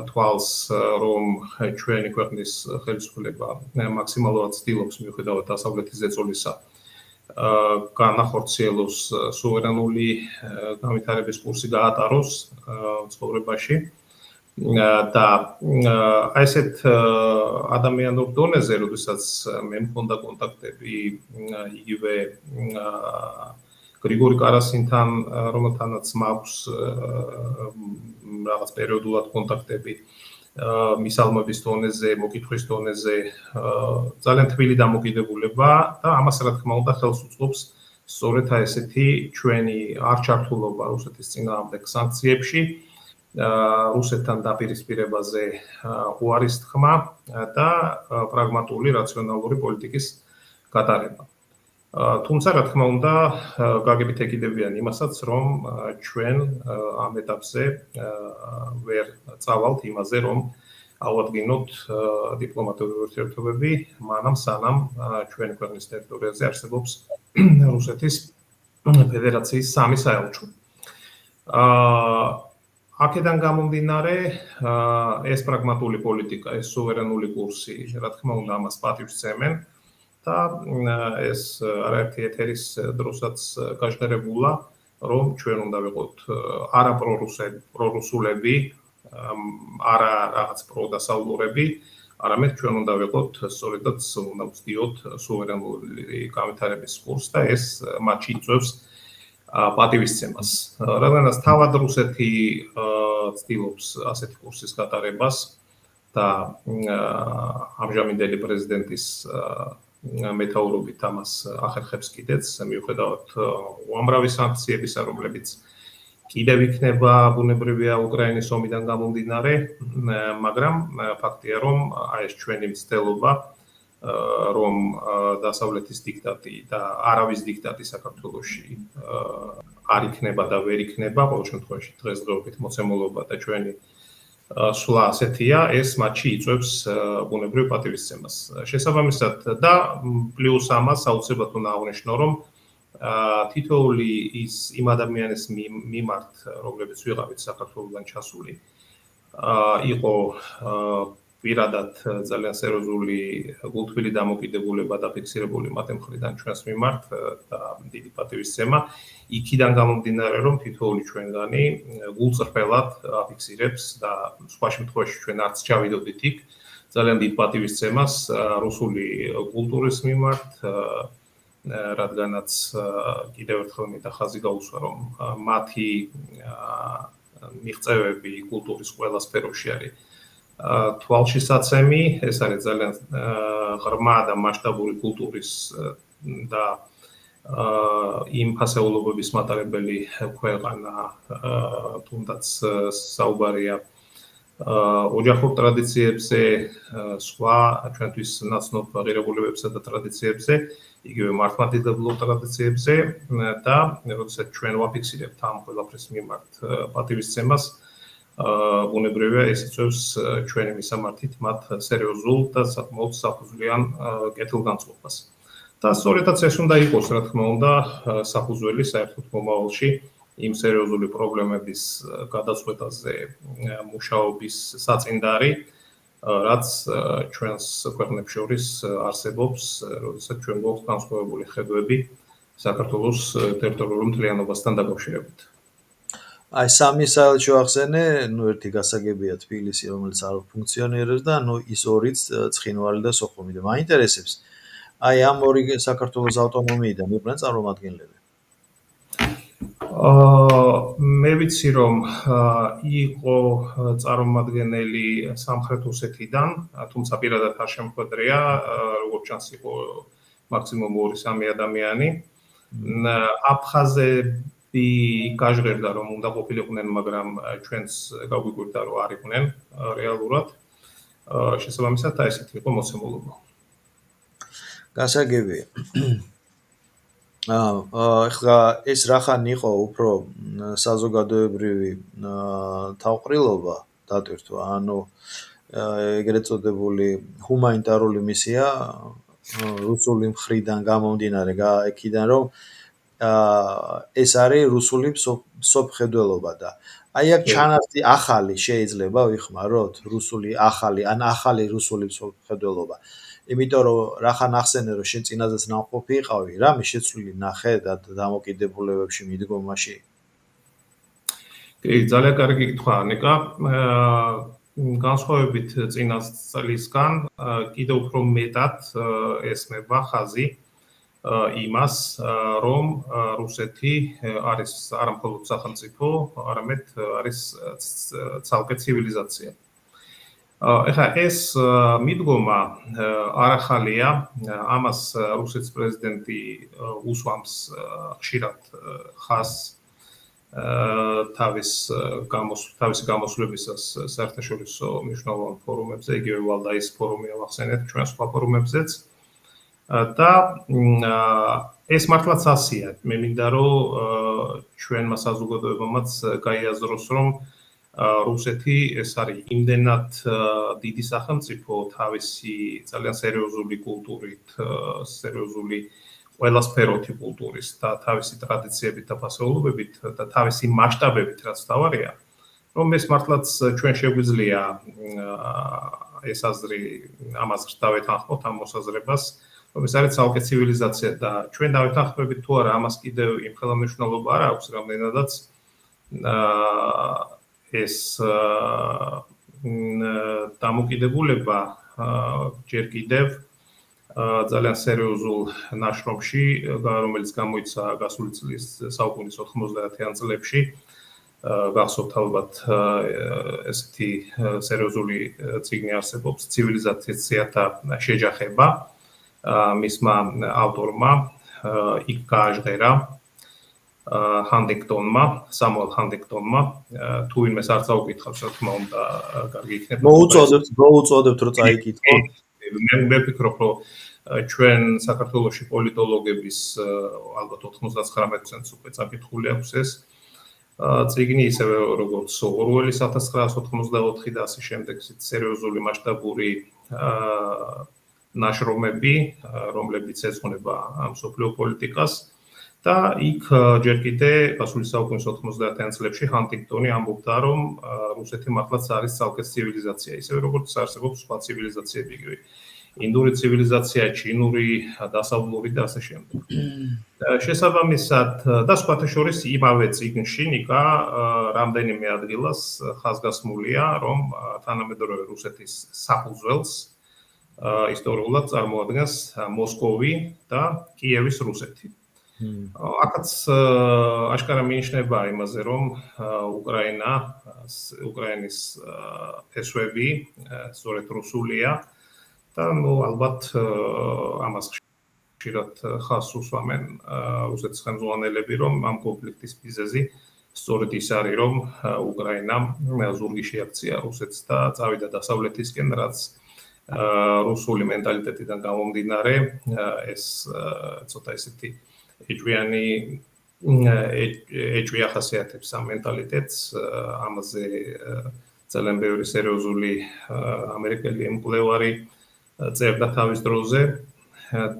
თვალს, რომ ჩვენი ქვეყნის ხელისუფლება მაქსიმალურად ცდილობს მიუხედავად დასავლეთის ზეწოლისა განახორციელოს სუვერენული განვითარების კურსი გაატაროს ცხოვრებაში და აი ესეთ ადამიანურ დონეზე, როდესაც მე მქონდა კონტაქტები იგივე გრიგორი კარასინთან, რომელთანაც მაქვს რაღაც პერიოდულად კონტაქტები მის ალბომების დონეზე, მოკითხვის დონეზე ძალიან თბილი დამოკიდებულება და ამას რა თქმა უნდა ხელს უწყობს სწორედ აი ესეთი ჩვენი არ ჩართულობა რუსეთის წინააღმდეგ სანქციებში, რუსეთთან დაპირისპირებაზე უარის თქმა და პრაგმატული რაციონალური პოლიტიკის გატარება. თუმცა რა თქმა უნდა გაგებით ეკიდებიან იმასაც, რომ ჩვენ ამ ეტაპზე ვერ წავალთ იმაზე, რომ ავადგინოთ დიპლომატიური ურთიერთობები, მანამ სანამ ჩვენი ქვეყნის ტერიტორიაზე არსებობს რუსეთის ფედერაციის სამი საელჩო. აქედან გამომდინარე, ეს პრაგმატული პოლიტიკა, ეს სუვერენული კურსი, რა თქმა უნდა, ამას პატივს სცემენ და ეს არაერთი ეთერის დროსაც გაჟღერებულა, რომ ჩვენ უნდა ვიყოთ არა პრორუსულები, არა რაღაც პროდასავლურები, არამედ ჩვენ უნდა ვიყოთ სწორედაც უნდა ვწდიოთ სუვერენული განვითარების კურსს და ეს მათში იწვევს პატივისცემას. რადგანაც თავად რუსეთი ცდილობს ასეთი კურსის გატარებას და ამჟამინდელი პრეზიდენტის მეთაურობით ამას ახერხებს კიდეც, მიუხედავად უამრავი სანქციებისა, რომლებიც კიდევ იქნება ბუნებრივია უკრაინის ომიდან გამომდინარე, მაგრამ ფაქტია, რომ აი ეს ჩვენი მცდელობა, რომ დასავლეთის დიქტატი და არავის დიქტატი საქართველოში არ იქნება და ვერ იქნება, ყოველ შემთხვევაში დღესდღეობით მოცემულობა და ჩვენი სვლა ასეთია, ეს მათში იწვევს ბუნებრივ პატივისცემას. შესაბამისად და პლუს ამას აუცილებლად უნდა აღვნიშნო, რომ თითოეული იმ ადამიანის მიმართ, რომლებიც ვიღავით საქართველოსთან ჩასული, იყო პირადად ძალიან სერიოზული გულთბილი დამოკიდებულება დაფიქსირებული მათ მხრიდან ჩვენს მიმართ და დიდი პატივისცემა. იქიდან გამომდინარე, რომ თითოეული ჩვენგანი გულწრფელად აფიქსირებს და სხვა შემთხვევაში ჩვენ არც ჩავიდოდით იქ ძალიან დიდ პატივისცემას რუსული კულტურის მიმართ, რადგანაც კიდევ ერთხელ მინდა ხაზი გაუსვა, რომ მათი მიღწევები კულტურის ყველა სფეროში არის თვალშისაცემი, ეს არის ძალიან ღრმა და მასშტაბური კულტურის და იმ ფასეულობების მატარებელი ქვეყანა, თუნდაც საუბარია ოჯახურ ტრადიციებზე, სხვა ჩვენთვის ნაცნობ ღირებულებებსა და ტრადიციებზე, იგივე მართლმადიდებლურ ტრადიციებზე და როდესაც ჩვენ ვაფიქსირებთ ამ ყველაფრის მიმართ პატივისცემას, ბუნებრივია ეს იწვევს ჩვენი მისამართით მათ სერიოზულ და საკმაოდ საფუძვლიან კეთილგანწყობას. და სწორედაც ეს უნდა იყოს, რა თქმა უნდა, საფუძველი საერთოდ მომავალში იმ სერიოზული პრობლემების გადაწყვეტაზე მუშაობის საწინდარი, რაც ჩვენს ქვეყნებს შორის არსებობს, როდესაც ჩვენ გვაქვს განსხვავებული ხედვები საქართველოს ტერიტორიულ მთლიანობასთან დაკავშირებით. აი სამი საელჩო ახსენე, ერთი გასაგებია თბილისი, რომელიც არ ფუნქციონირებს და ის ორიც ცხინვალი და სოხუმი და მაინტერესებს. აი ამ ორი საქართველოს ავტონომიიდან იყვნენ წარმომადგენლები. მე ვიცი რომ იყო წარმომადგენელი სამხრეთ ოსეთიდან, თუმცა პირადად არ შემხვედრია, როგორც ჩანს იყო მაქსიმუმ 2-3 ადამიანი. აფხაზები გაჟღერდა რომ უნდა ყოფილიყვნენ, მაგრამ ჩვენს გაგვიგვირდა რომ არ იყვნენ რეალურად. შესაბამისად ესეთი იყო მოცემულობა. გასაგებია. ეხლა ეს რახან იყო უფრო საზოგადოებრივი თავყრილობა დატვირთვა, ანუ ეგრეთ წოდებული ჰუმანიტარული მისია რუსული მხრიდან გამომდინარე იქიდან რომ ეს არის რუსული მსოფლმხედველობა და აი აქ ჩანართი ახალი შეიძლება ვიხმაროთ რუსული ახალი რუსული მსოფლმხედველობა. იმიტომ რომ რახან ახსენე რომ შენ წინაზეც ნამყოფი იყავი, რამე შეცვლილი ნახე და დამოკიდებულებებში მიდგომაში? კი, ძალიან კარგი კითხვა, ნიკა. განსხვავებით წინა წლისგან, კიდევ უფრო მეტად ესმება ხაზი იმას, რომ რუსეთი არის არა მხოლოდ სახელმწიფო, არამედ არის ცალკე ცივილიზაცია. ეხლა ეს მიდგომა არ ახალია, ამას რუსეთის პრეზიდენტი უსვამს ხშირად ხაზს თავისი გამოსვლებისას საერთაშორისო მნიშვნელოვან ფორუმებზე, იგივე ვალდაის ფორუმია ვახსენეთ ჩვენ სხვა ფორუმებზეც. და ეს მართლაც ასია. მე მინდა რომ ჩვენმა საზოგადოებამაც გაიაზროს, რომ რუსეთი ეს არის იმდენად დიდი სახელმწიფო თავისი ძალიან სერიოზული კულტურით, სერიოზული ყველა სფეროთი კულტურის და თავისი ტრადიციებით და ფასეულობებით და თავისი მასშტაბებით, რაც თავარია, რომ ეს მართლაც ჩვენ შეგვიძლია ეს აზრი ამ აზრს დავეთანხმოთ ამ მოსაზრებას, რომ ეს არის ცალკე ცივილიზაცია და ჩვენ დავეთანხმებით თუ არა, ამას კიდევ იმ ხელმძღვანელობა არ აქვს, რამდენადაც ეს დამოკიდებულება ჯერ კიდევ ძალიან სერიოზულ ნაშრომში, რომელიც გამოიცა გასული წლის საუკუნის 90-იან წლებში, გახსოვთ ალბათ ესეთი სერიოზული წიგნი არსებობს, ცივილიზაციათა შეჯახება, მისმა ავტორმა იქ გააჟღერა ჰანტინგტონმა, სამუელ ჰანტინგტონმა, თუ ვინმეს არ წაუკითხავს, რა თქმა უნდა, კარგი იქნება. მოუწოდებთ რომ წაიკითხო. მე ვფიქრობ, რომ ჩვენ საქართველოში პოლიტოლოგების ალბათ 99%-ს უკვე წაკითხული აქვს ეს წიგნი, ისევე როგორც ორველის 1984 და ასე შემდეგ, სერიოზული მასშტაბური ნაშრომები, რომლებიც ეძღვნება ამ მსოფლიო პოლიტიკას. და იქ ჯერ კიდე გასული საუკუნის 90-იან წლებში ჰანტინგტონი ამბობდა, რომ რუსეთი მართლაც არის ცალკე ცივილიზაცია, ისევე როგორც არსებობს სხვა ცივილიზაციები, იგივე ინდური ცივილიზაცია, ჩინური, დასავლური და ასე შემდეგ. შესაბამისად და სხვათა შორის იმავე წიგნში ნიკა რამდენიმე ადგილას ხაზგასმულია, რომ თანამედროვე რუსეთის საფუძველს ისტორიულად წარმოადგენს მოსკოვი და კიევის რუსეთი. აქაც აშკარა მინიშნება იმაზე, რომ უკრაინის ფესვები სწორედ რუსულია და ალბათ ამას ხშირად ხაზს უსვამენ რუსეთის ხელმძღვანელები, რომ ამ კონფლიქტის მიზეზი სწორედ ის არის, რომ უკრაინამ ზურგი შეაქცია რუსეთს და წავიდა დასავლეთისკენ, რაც რუსული მენტალიტეტიდან გამომდინარე ეს ცოტა ისეთი ეჭვი ახასიათებს ამ მენტალიტეტს, ამაზე ძალიან ბევრი სერიოზული ამერიკელი მკვლევარი წერდა თავის დროზე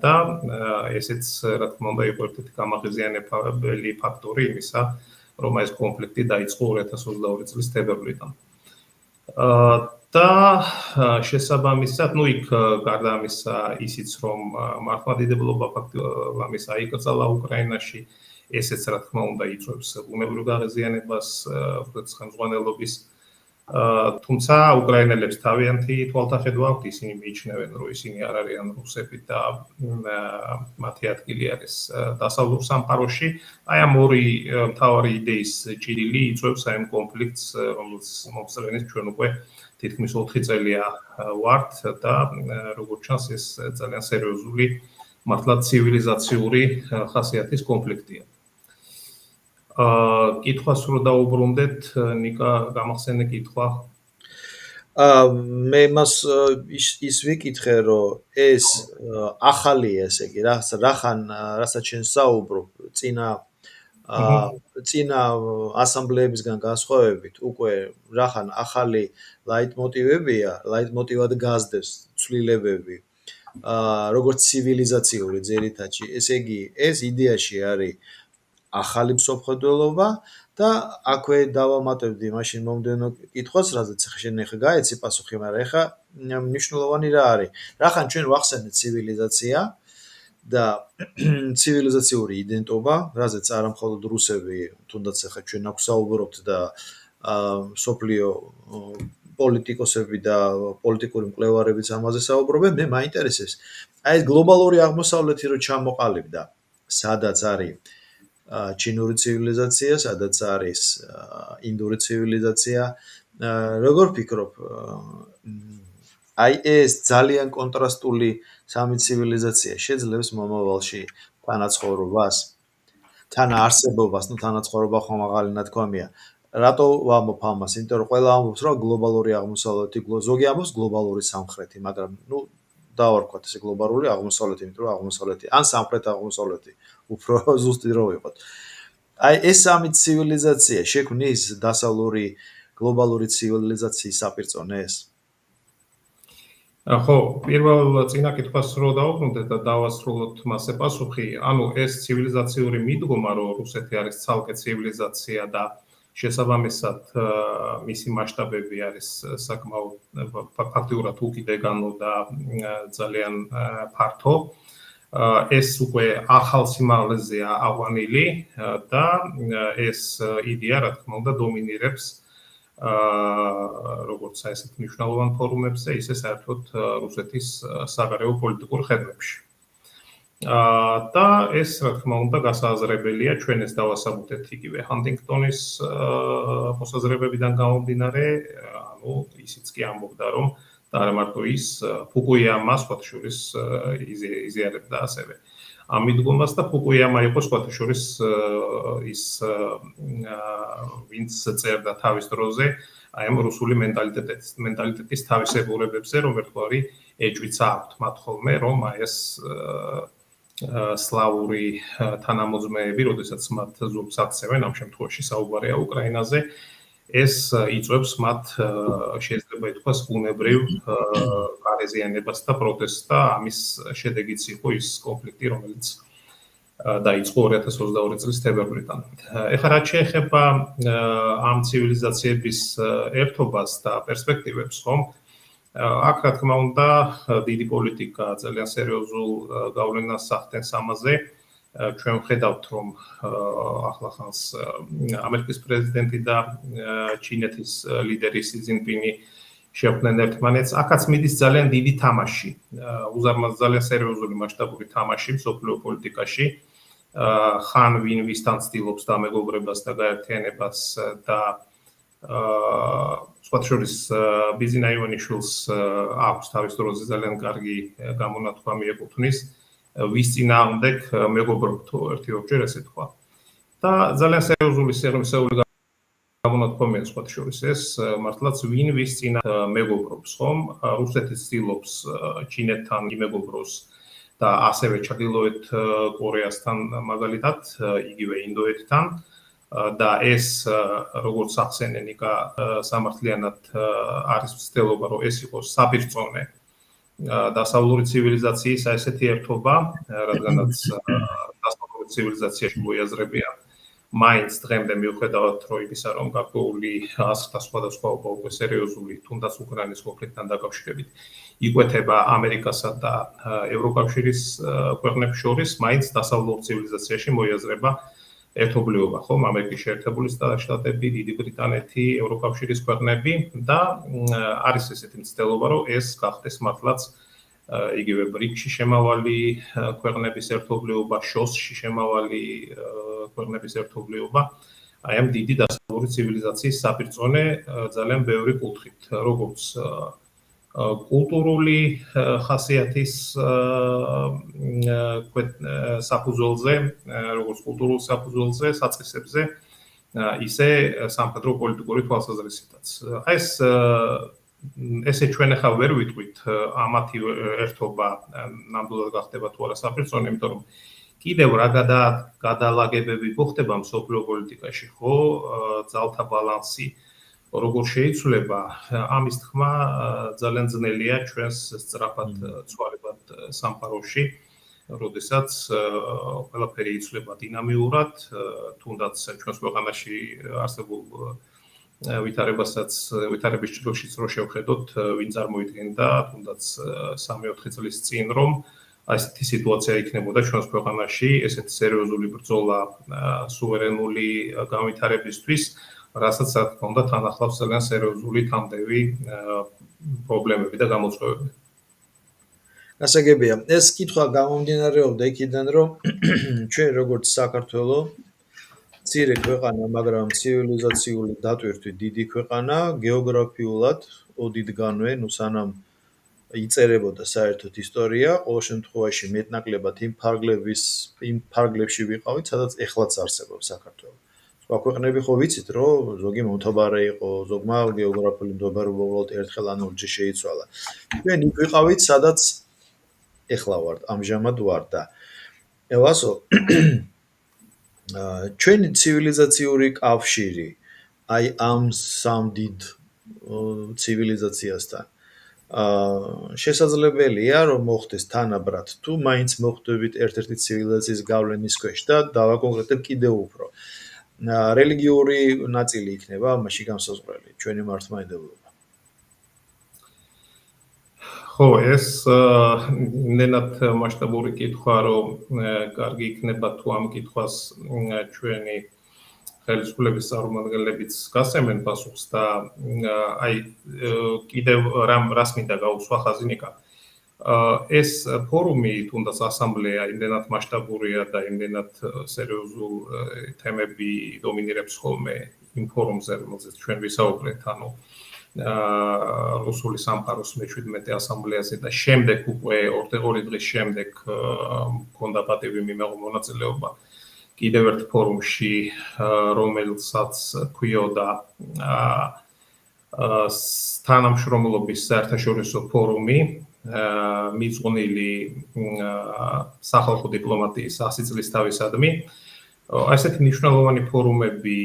და ესეც რა თქმა უნდა იყო ერთ-ერთი გამაღიზიანებელი ფაქტორი იმისა, რომ ეს კონფლიქტი დაიწყო 2022 წლის თებერვლიდან. და შესაბამისად, იქ გარდა ამისა ისიც, რომ მართლმადიდებლობა ფაქტობრივად ამის აიკრძალა უკრაინაში, ესეც რა თქმა უნდა იწვევს ბუნებრივ გაღიზიანებას რუსეთის ხელმძღვანელობის თუმცა უკრაინელებს თავიანთი თვალთახედვა აქვთ, ისინი მიიჩნევენ, რომ ისინი არ არიან რუსები და მათი ადგილი არის დასავლურ სამყაროში. აი ამ ორი მთავარი იდეის ჭრილი იწვევს აი ამ კონფლიქტს, რომელიც მომსწრენის ჩვენ უკვე თითქმის 4 წელია ვართ და როგორც ჩანს ეს ძალიან სერიოზული მართლაც ცივილიზაციური ხასიათის კონფლიქტია. კითხვას რო დაუბრუნდეთ, ნიკა გამახსენე კითხვა. მე მას ის ვიკითხე, რომ ეს ახალია, ესე იგი, რასაც შენ საუბრობ, წინა ასამბლეებისგან განსხვავებით, უკვე რახან ახალი ლაიტმოტივებია, ლაიტმოტივად გაზრდებს ცვლილებები, როგორც ცივილიზაციური ძირითადში, ესე იგი, ეს იდეაში არის ახალი მსოფლმხედველობა და აქვე დავამატებდი მაშინ მომდენო კითხვას, რადგან შენ ახლა გაეცი პასუხი, მაგრამ ახლა მნიშვნელოვანი რა არის? რახან ჩვენ ვახსენეთ ცივილიზაცია და ცივილიზაციური იდენტობა, რაზეც არა მხოლოდ რუსები, თუნდაც ახლა ჩვენ აქ საუბრობთ და სოფლიო პოლიტიკოსები და პოლიტიკური მკვლევარებიც ამაზე საუბრობენ, მე მაინტერესებს. აი ეს გლობალური აღმოსავლეთი რო ჩამოყალიბდა, სადაც არის ჩინური ცივილიზაცია, სადაც არის ინდური ცივილიზაცია. როგორ ფიქრობ? აი ეს ძალიან კონტრასტული სამი ცივილიზაცია შეძლებს მომავალში თანაცხოვრობას, თანაარსებობას, თანაცხოვრობა ხომ აღარი ნათქვამია. რატო ვამბობ ამას? იმიტომ რომ ყველა ამბობს, რომ გლობალური აღმოსავლეთი, ზოგი ამბობს გლობალური სამხრეთი, მაგრამ დავარქვათ ესე გლობალური აღმოსავლეთი, იმიტომ რომ აღმოსავლეთი ან სამხრეთ აღმოსავლეთი უფრო ზუსტი რო ვიყოთ. აი ეს სამი ცივილიზაცია შექმნის დასავლური გლობალური ცივილიზაციის საპირწონეს? ხო, პირველ წინა კითხვას რო დავუბრუნდეთ და დავასრულოთ მასზე პასუხი, ანუ ეს ცივილიზაციური მიდგომა, რომ რუსეთი არის ცალკე ცივილიზაცია და შესაბამისად მისი მასშტაბები არის საკმაოდ ფაქტიურად უკიდეგანო და ძალიან ფართო. ეს უკვე ახალ სიმაღლეზეა აღვანილი და ეს იდეა, რა თქმა უნდა, დომინირებს როგორც ესეთ მნიშვნელოვან ფორუმებზე, ისე საერთოდ რუსეთის საგარეო პოლიტიკურ ხედვებში. და ეს, რა თქმა უნდა, გასააზრებელია, ჩვენ ეს დავასაბუთეთ იგივე ჰანტინგტონის მოსაზრებებიდან გამომდინარე, ანუ ისიც კი ამბობდა, რომ და არა მარტო ის, ფუკუიამა სხვათა შორის იზიარებდა ასევე ამ მიდგომას და ფუკუიამა იყო სხვათა შორის ის ვინც წერდა თავის დროზე აი ამ რუსული მენტალიტეტის თავისებურებებზე, რომ ერთგვარი ეჭვიც აქვთ მათ ხოლმე, რომ აი ეს სლავური თანამოძმეები, როდესაც მათ ზურგს აქცევენ, ამ შემთხვევაში საუბარია უკრაინაზე, ეს იწვევს მათ შეიძლება ითქვას ბუნებრივ გარეზიანებას და პროტესტს და ამის შედეგიც იყო ის კონფლიქტი, რომელიც დაიწყო 2022 წლის თებერვლიდან. ეხლა რაც შეეხება ამ ცივილიზაციების ერთობას და პერსპექტივებს, ხომ? აქ რა თქმა უნდა, დიდი პოლიტიკა ძალიან სერიოზულ გავლენას ახდენს ამაზე. ჩვენ ვხედავთ, რომ ახლახანს ამერიკის პრეზიდენტი და ჩინეთის ლიდერი სი ძინპინი შეხვდნენ ერთმანეთს. აქაც მიდის ძალიან დიდი თამაში, ძალიან სერიოზული მასშტაბური თამაში მსოფლიო პოლიტიკაში. ხან ვინ ვისთან ცდილობს დამეგობრებას და გაერთიანებას და სხვათა შორის ბიზინა ივანიშვილს აქვს თავის დროზე ძალიან კარგი გამონათქვამი ეკუთვნის ვის წინააღმდეგ მეგობრობთო ერთი ორჯერ ესე თქვა. და ძალიან სერიოზული სიღრმისეული გამონათქვამია სხვათა შორის ეს მართლაც ვინ ვის წინააღმდეგ მეგობრობს, ხომ? რუსეთი ცდილობს ჩინეთთან იმეგობროს და ასევე ჩრდილოეთ კორეასთან მაგალითად, იგივე ინდოეთთან და ეს როგორც ახსენე ნიკა სამართლიანად არის ცდილობა, რომ ეს იყოს საბირწონე დასავლური ცივილიზაციის ესეთი ერთობა, რადგანაც დასავლური ცივილიზაციაში მოიაზრებიან მაინც დღემდე მიუხედავად რომ ისა რომ გარკვეული ასხთა სხვადასხვაობა უკვე სერიოზული თუნდაც უკრაინის კონფლიქტთან დაკავშირებით იკვეთება ამერიკასა და ევროკავშირის ქვეყნებს შორის, მაინც დასავლურ ცივილიზაციაში მოიაზრება ერთობლიობა, ხომ, ამერიკის შეერთებული შტატები, დიდი ბრიტანეთი, ევროკავშირის ქვეყნები და არის ესეთი მცდელობა, რომ ეს გახდეს მართლაც იგივე ბრიკში შემავალი ქვეყნების ერთობლიობა, შოსში შემავალი ქვეყნების ერთობლიობა, აი ამ დიდი დასავლური ცივილიზაციის საპირწონე ძალიან ბევრი კუთხით, როგორც კულტურული ხასიათის საფუძველზე, როგორც კულტურულ საფუძველზე, საწყისებზე, ისე სამხედრო პოლიტიკური თვალსაზრისითაც. აი ესე ჩვენ ახლა ვერ ვიტყვით ამათი ერთობა ნამდვილად გახდება თუ არა საფრთხე, იმიტომ რომ კიდევ რა გადალაგებები მოხდება მსოფლიო პოლიტიკაში, ხო, ძალთა ბალანსი როგორ შეიცვლება, ამის თქმა ძალიან ძნელია ჩვენს სწრაფად ცვალებად სამყაროში, როდესაც ყველაფერი იცვლება დინამიურად, თუნდაც ჩვენს ქვეყანაში არსებულ ვითარების ჭრილშიც რო შევხედოთ, ვინ წარმოიდგენდა თუნდაც 3-4 წლის წინ, რომ ასეთი სიტუაცია იქნებოდა ჩვენს ქვეყანაში, ესეთი სერიოზული ბრძოლა სუვერენული განვითარებისთვის, რასაც რა თქმა უნდა თან ახლავს ძალიან სერიოზული თამდევი პრობლემები და გამოწვევები. გასაგებია, ეს კითხვა გამომდინარეობდა იქიდან, რომ ჩვენ როგორც საქართველო მცირე ქვეყანა, მაგრამ ცივილიზაციული დატვირთვით დიდი ქვეყანა, გეოგრაფიულად ოდითგანვე, სანამ იწერებოდა საერთოდ ისტორია, ყოველ შემთხვევაში მეტნაკლებად იმ ფარგლებში ვიყავით, სადაც ეხლაც არსებობს საქართველო. სხვა ქვეყნები ხო ვიცით, რომ ზოგი მომთაბარე იყო, ზოგმა გეოგრაფიული მდგომარეობა უბრალოდ ერთხელ ან ორჯერ შეიცვალა. ჩვენ იქ ვიყავით, სადაც ეხლა ვართ, ამჟამად ვარ და ევასო ჩვენი ცივილიზაციური კავშირი აი ამ სამ დიდ ცივილიზაციასთან შესაძლებელია რომ მოხდეს თანაბრად თუ მაინც მოხდებით ერთ-ერთი ცივილიზაციის გავლენის ქვეშ და დავაკონკრეტებ კიდევ უფრო რელიგიური ნაწილი იქნება ამაში განსაზღვრელი ჩვენი მართლმადიდებლობა. ხო, ეს იმდენად მასშტაბური კითხვა, რომ კარგი იქნება თუ ამ კითხვას ჩვენი ხელისუფლების წარმომადგენლებიც გასცემენ პასუხს და აი კიდევ რას მინდა გაუსვა ხაზინიკა. ეს ფორუმი, თუნდაც ასამბლეა, იმდენად მასშტაბურია და იმდენად სერიოზულ თემები დომინირებს ხოლმე იმ ფორუმზე, რომელზეც ჩვენ ვისაუბრეთ, ანუ რუსული სამყაროს მე-17 ასამბლეაზე და შემდეგ უკვე 2 დღის შემდეგ მქონდა პატივი მიმეღო მონაწილეობა კიდევ ერთ ფორუმში, რომელსაც ქვიოდა თანამშრომლობის საერთაშორისო ფორუმი, მიძღვნილი სახალხო დიპლომატიის 100 წლის თავისადმი. ასეთი მნიშვნელოვანი ფორუმები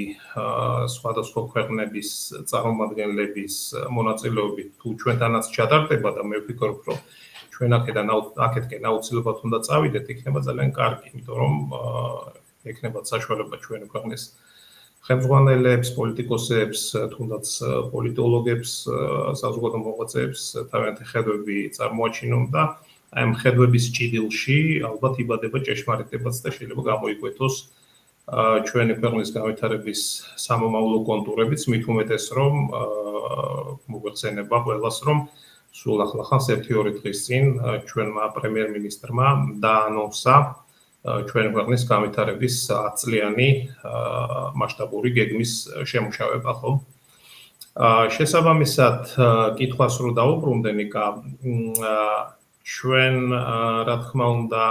სხვადასხვა ქვეყნების წარმომადგენლების მონაწილეობით თუ ჩვენთანაც ჩატარდება და მე ვფიქრობ, რომ ჩვენ აქეთკენ აუცილებლად უნდა წავიდეთ, იქნება ძალიან კარგი, იმიტომ რომ ექნებათ საშუალება ჩვენი ქვეყნის ხელმძღვანელებს, პოლიტიკოსებს, თუნდაც პოლიტოლოგებს, საზოგადო მოღვაწეებს თავიანთი ხედვები წარმოაჩინონ და აი ამ ხედვების ჭიდილში ალბათ იბადება ჭეშმარიტებაც და შეიძლება გამოიკვეთოს ჩვენი ქვეყნის განვითარების სამომავლო კონტურებიც, მით უმეტეს რომ მოგვეხსენება ყველას, რომ სულ ახლახანს 1-2 დღის წინ ჩვენმა პრემიერ-მინისტრმა დაანონსა ჩვენი ქვეყნის განვითარების 10 წლიანი მასშტაბური გეგმის შემუშავება, ხო? შესაბამისად, კითხვას რო დაუბრუნდე, ნიკა, ჩვენ რა თქმა უნდა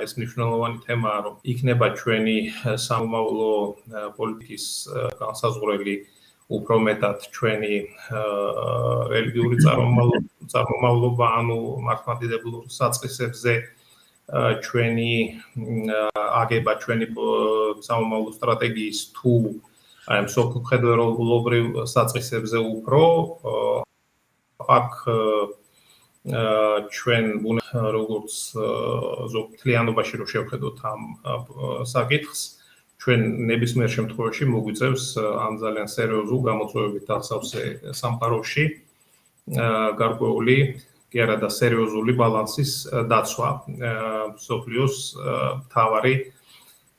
ეს მნიშვნელოვანი თემაა, რომ იქნება ჩვენი სამომავლო პოლიტიკის განსაზღვრელი უფრო მეტად ჩვენი რელიგიური წარმომავლობა, ანუ მართლმადიდებლურ საწყისებზე ჩვენი აგება, ჩვენი სამომავლო სტრატეგიის თუ აი მსოფლმხედველობრივ საწყისებზე უფრო აქ ჩვენ როგორც ზოგთლიანობაში რო შევხედოთ ამ საკითხს, ჩვენ ნებისმიერ შემთხვევაში მოგვიწევს ამ ძალიან სერიოზულ გამოწვევებით აღსავსე სამყაროში გარკვეული კი არა და სერიოზული ბალანსის დაცვა მსოფლიოს მთავარი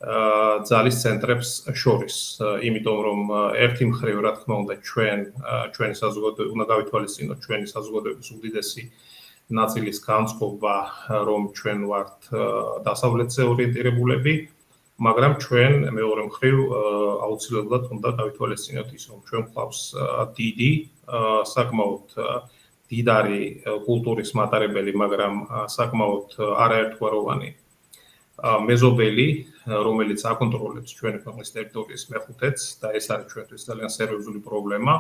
ძალის ცენტრებს შორის, იმიტომ რომ ერთი მხრივ რა თქმა უნდა ჩვენი საზოგადოება უნდა გავითვალისწინოთ ჩვენი საზოგადოების უდიდესი ნაწილის განწყობა, რომ ჩვენ ვართ დასავლეთზე ორიენტირებულები, მაგრამ ჩვენ მეორე მხრივ აუცილებლად უნდა გავითვალისწინოთ ის, რომ ჩვენ გვყავს დიდი, საკმაოდ დიდარი კულტურის მატარებელი, მაგრამ საკმაოდ არაერთგვაროვანი მეზობელი, რომელიც აკონტროლებს ჩვენი ქვეყნის ტერიტორიის მეხუთედს და ეს არის ჩვენთვის ძალიან სერიოზული პრობლემა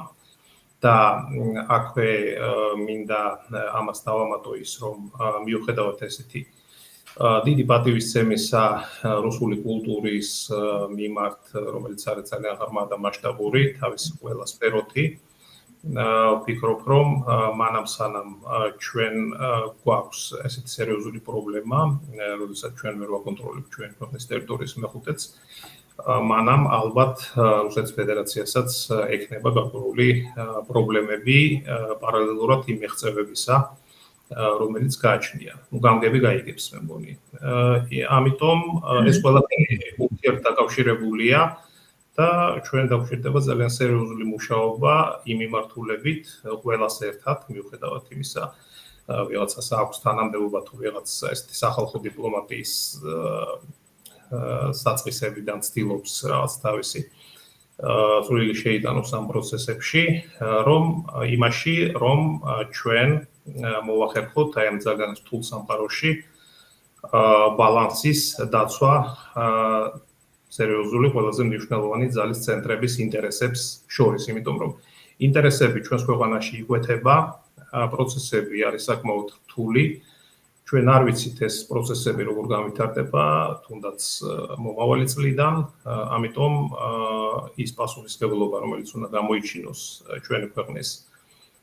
და აქვე მინდა ამას დავამატო ის, რომ მიუხედავად ესეთი დიდი პატივისცემისა რუსული კულტურის მიმართ, რომელიც არის ძალიან ღრმა და მასშტაბური, თავისი ყველა სფეროთი, ვფიქრობ, რომ მანამ სანამ ჩვენ გვაქვს ესეთი სერიოზული პრობლემა, როდესაც ჩვენ ვერ ვაკონტროლებთ ჩვენი ქვეყნის ტერიტორიის მეხუთედს, მანამ ალბათ რუსეთის ფედერაციასაც ექნება გაყრული პრობლემები პარალელურად იმ მიღწევებისა, რომელიც გააჩნია. გამგები გაიგებს, მე მგონი. ამიტომ ეს ყველაფერი ურთიერთდაკავშირებულია და ჩვენ დაგვჭირდება ძალიან სერიოზული მუშაობა იმ მიმართულებით, ყველას ერთად, მიუხედავად იმისა, ვიღაცას აქვს თანამდებობა თუ ვიღაცას ესეთი სახალხო დიპლომატიის საწყისებიდან ცდილობს რაღაც თავისი წვლილი შეიტანოს ამ პროცესებში, რომ ჩვენ მოვახერხოთ აი ამ ძალიან რთულ სამყაროში ბალანსის დაცვა სერიოზული ყველაზე მნიშვნელოვანი ძალის ცენტრების ინტერესებს შორის, იმიტომ რომ ინტერესები ჩვენს ქვეყანაში იკვეთება, პროცესები არის საკმაოდ რთული, ჩვენ არ ვიცით ეს პროცესები როგორ განვითარდება, თუნდაც მომავალი წლიდან, ამიტომ ის პასუხისმგებლობა, რომელიც უნდა გამოიჩინოს ჩვენი ქვეყნის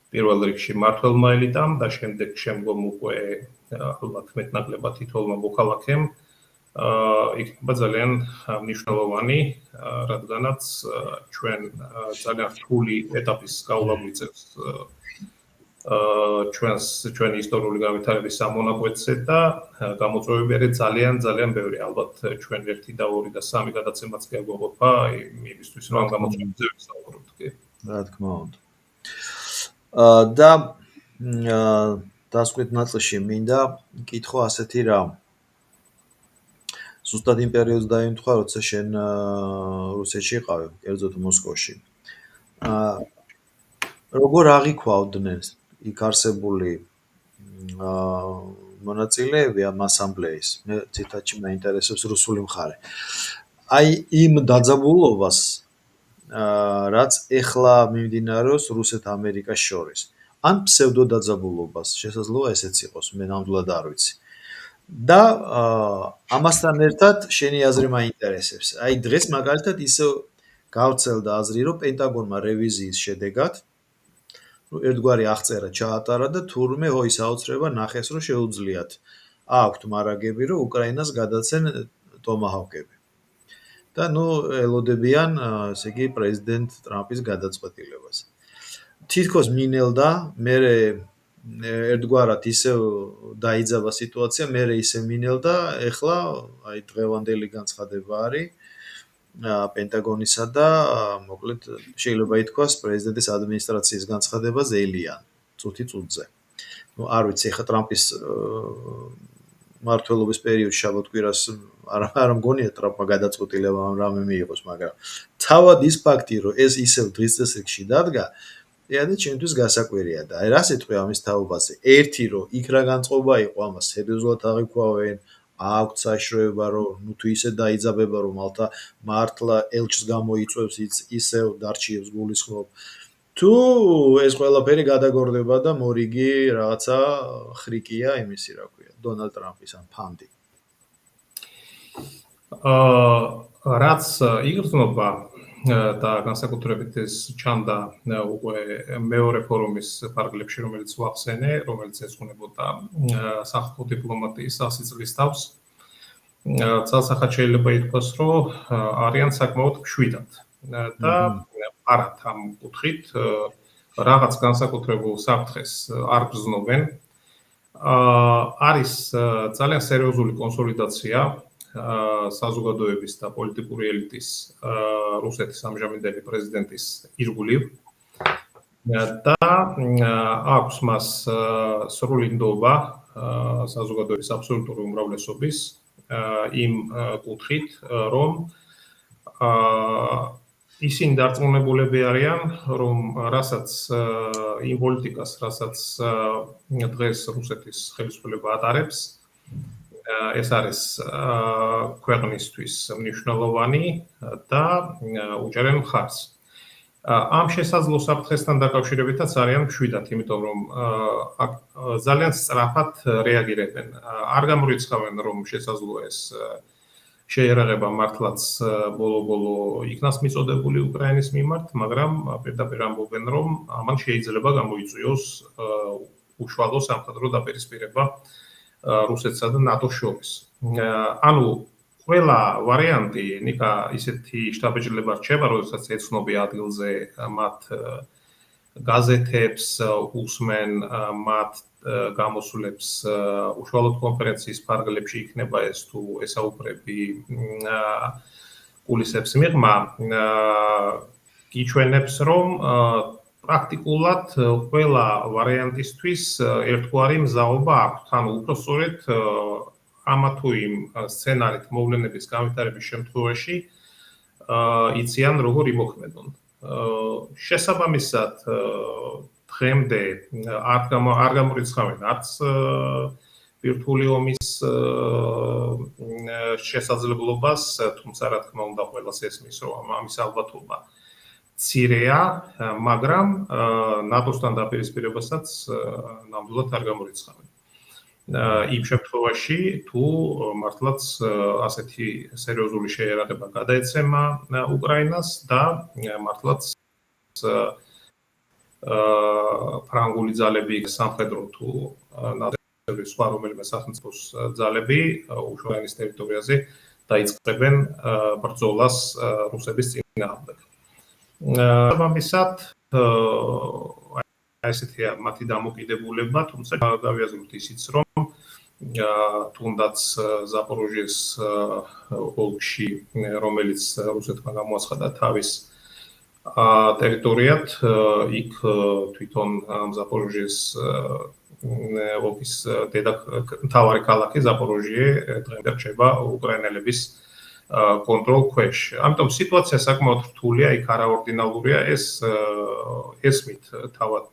პირველ რიგში მმართველმა ელიტამ და შემდგომ უკვე ალბათ მეტნაკლებად თითოეულმა მოქალაქემ იქნება ძალიან მნიშვნელოვანი, რადგანაც ჩვენ ძალიან რთული ეტაპის გავლა გვიწევს ჩვენი ისტორიული განვითარების სამონაკვეთზე და გამოწვევები არის ძალიან ბევრი, ალბათ ჩვენ 1 და 2 და 3 გადაცემაც კი აგვაყოფა იმისთვის, რომ ამ გამოწვევებზე ვისაუბროთ. რა თქმა უნდა. და დასკვეთ ნაწილში მინდა კითხო ასეთი რამ. ზუსტად იმ პერიოდს დაემთხვა, როცა შენ რუსეთში იყავი, კერძოდ მოსკოვში. როგორ აღიქვავდნენ იქ არსებული მონაწილეები ამ ასამბლეის? მე ციტატში მაინტერესებს რუსული მხარე. აი იმ დაძაბულობას, რაც ეხლა მიმდინარეობს რუსეთ-ამერიკას შორის. ან ფსევდო დაძაბულობას, შესაძლოა ესეც იყოს, მე ნამდვილად არ ვიცი. და ამასთან ერთად შენი აზრი მაინტერესებს. აი დღეს მაგალითად ისე გავრცელდა აზრი, რომ პენტაგონმა რევიზიის შედეგად ერთგვარი აღწერა ჩაატარა და თურმე ის აუცილებლობა ნახეს, რომ შეუძლიათ აქვთ მარაგები, რომ უკრაინას გადაცენ ტომაჰავკები. და ელოდებიან, ესე იგი, პრეზიდენტ ტრამპის გადაწყვეტილებას. თითქოს მინელდა, მე ერთგვარად ისე დაიძაბა სიტუაცია, მე ისე მინელდა, ეხლა აი დღევანდელი განცხადება არის პენტაგონისა და მოკლედ შეიძლება ითქვას პრეზიდენტის ადმინისტრაციის განცხადება ზეილიან წუთი წუთზე. არ ვიცი, ეხლა ტრამპის მმართველობის პერიოდში შაბათ-კვირას არ მგონია ტრამპმა გადაწყვეტილება რამე მიიღოს, მაგრამ თავად ის ფაქტი, რომ ეს ისევ დღის წესრიგში დადგა, ეადა ჩემთვის გასაკვირია და აი რა სიტყვი ამის თაობაზე. ერთი რომ იქ რა განწყობა იყო, ამას სერიოზულად აღიქვავენ, აქვთ საშიშროება, რომ თუ ისე დაიძაბება, რომ მართლა ელჩს გამოიწვევს ისევ დარჩიებს გულისხმობ. თუ ეს ყველაფერი გადაგორდება და მორიგი რაღაცა ხრიკია იმისი, რა ქვია, დონალდ ტრამპის ან ფანდი. რაც იგრძნობა და განსაკუთრებით ეს ჩანდა უკვე მეორე ფორუმის ფარგლებში, რომელიც ვახსენე, რომელიც ეძღვნებოდა სახალხო დიპლომატიის 100 წლის თავს. ცალსახად შეიძლება ითქვას, რომ არიან საკმაოდ მშვიდად და არათ ამ კუთხით რაღაც განსაკუთრებულ საფრთხეს არ გრძნობენ. არის ძალიან სერიოზული კონსოლიდაცია საზოგადოების და პოლიტიკური ელიტის რუსეთის ამჟამინდელი პრეზიდენტის ირგვლივ და აქვს მას სრული ნდობა საზოგადოების აბსოლუტური უმრავლესობის იმ კუთხით, რომ ისინი დარწმუნებულები არიან, რომ რასაც იმ პოლიტიკას, რასაც დღეს რუსეთის ხელისუფლება ატარებს, ეს არის ქვეყნისთვის მნიშვნელოვანი და უჭერენ მხარს. ამ შესაძლო საფრთხესთან დაკავშირებითაც არიან მშვიდად, იმიტომ რომ ძალიან სწრაფად რეაგირებენ. არ გამორიცხავენ, რომ შესაძლოა ეს შეერაღება მართლაც ბოლო-ბოლო იქნას მიწოდებული უკრაინის მიმართ, მაგრამ პირდაპირ ამბობენ, რომ ამან შეიძლება გამოიწვიოს უშუალო სამხედრო დაპირისპირება რუსეთსა და ნატოს შორის. ანუ ყველა ვარიანტი, ნიკა ისეთი შტაბ-ბიჭდება რჩება, როდესაც ეცნობი ადგილზე მათ გაზეთებს უსმენ, მათ გამოსვლებს უშუალოდ კონფერენციის ფარგლებში იქნება ეს თუ ესაუბრები კულისებს მიღმა, გიჩვენებს, რომ პრაქტიკულად ყველა ვარიანტისთვის ერთგვარი მზაობა აქვს. ანუ უпростоრეთ ამა თუ იმ სცენარით მოვლენების განვითარების შემთხვევაში იციან როგორ იმოქმედონ. შესაბამისად დღემდე არ გამორიცხავენ არც ბირთვული ომის შესაძლებლობას, თუმცა რა თქმა უნდა ყველას ესმის, რომ ამის ალბათობა მცირეა, მაგრამ ნატოსთან დაპირისპირებასაც ნამდვილად არ გამორიცხავენ. იმ შემთხვევაში, თუ მართლაც ასეთი სერიოზული შეერაღება გადაეცემა უკრაინას და მართლაც ფრანგული ძალები, სამხედრო თუ სხვა რომელიმე სახელმწიფოს ძალები უკრაინის ტერიტორიაზე დაიწყებენ ბრძოლას რუსების წინააღმდეგ. შესაბამისად, ესეთია მათი დამოკიდებულება, თუმცა გავიაზროთ ისიც, რომ თუნდაც ზაპოროჟიეს ოლქში, რომელიც რუსეთმა გამოაცხადა თავის ტერიტორიად, იქ თვითონ ზაპოროჟიეს ოლქის მთავარი ქალაქი ზაპოროჟიე დღემდე რჩება უკრაინელების კონტროლ ქვეშ. ამიტომ სიტუაცია საკმაოდ რთულია, იქ არაორდინალურია, ეს ესმით თავად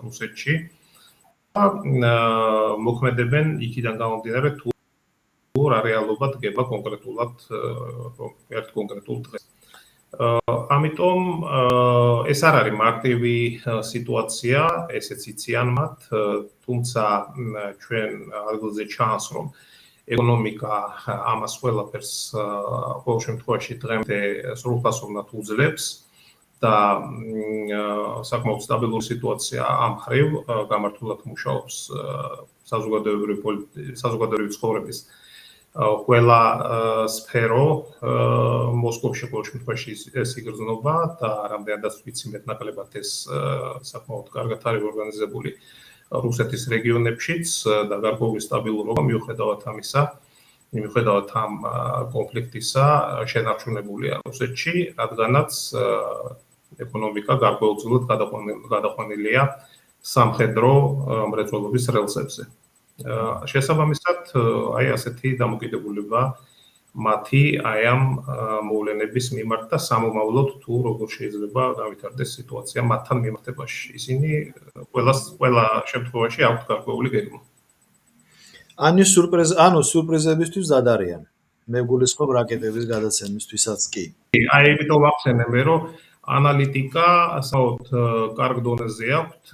რუსეთში. მოქმედებენ იქიდან გამომდინარე, თუ რა რეალობა დგება კონკრეტულად ერთ კონკრეტულ დღეს. ამიტომ ეს არ არის მარტივი სიტუაცია, ესეც იციან მათ, თუმცა ჩვენ ადგილზე ჩანს, რომ ეკონომიკა ამას ყველაფერს ყოველ შემთხვევაში დღემდე სრულფასოვნად უძლებს და საკმაოდ სტაბილური სიტუაცია ამ მხრივ გამართულად მუშაობს საზოგადოებრივი ცხოვრების ყველა სფერო მოსკოვში ყოველ შემთხვევაში ეს იგრძნობა და რამდენადაც ვიცი მეტნაკლებად ეს საკმაოდ კარგად არის ორგანიზებული რუსეთის რეგიონებშიც და გარკვეული სტაბილურობა მიუხედავად ამისა, მიუხედავად ამ კონფლიქტისა შენარჩუნებულია რუსეთში, რადგანაც ეკონომიკა გარკვეულწილად გადაყვანილია სამხედრო მრეწველობის რელსებზე. შესაბამისად, აი ასეთი დამოკიდებულება მათი აი ამ მოვლენების მიმართ და სამომავლოდ თუ როგორ შეიძლება განვითარდეს სიტუაცია მათთან მიმართებაში. ისინი ყველა შემთხვევაში აქვთ გარკვეული გეგმა. ანუ სურპრიზებისთვის დად არიან. მე გულისხმობ რაკეტების გადაცემისთვისაც კი. აი იმიტომ ვახსენე მე, რომ ანალიტიკა საკმაოდ კარგ დონეზე აქვთ,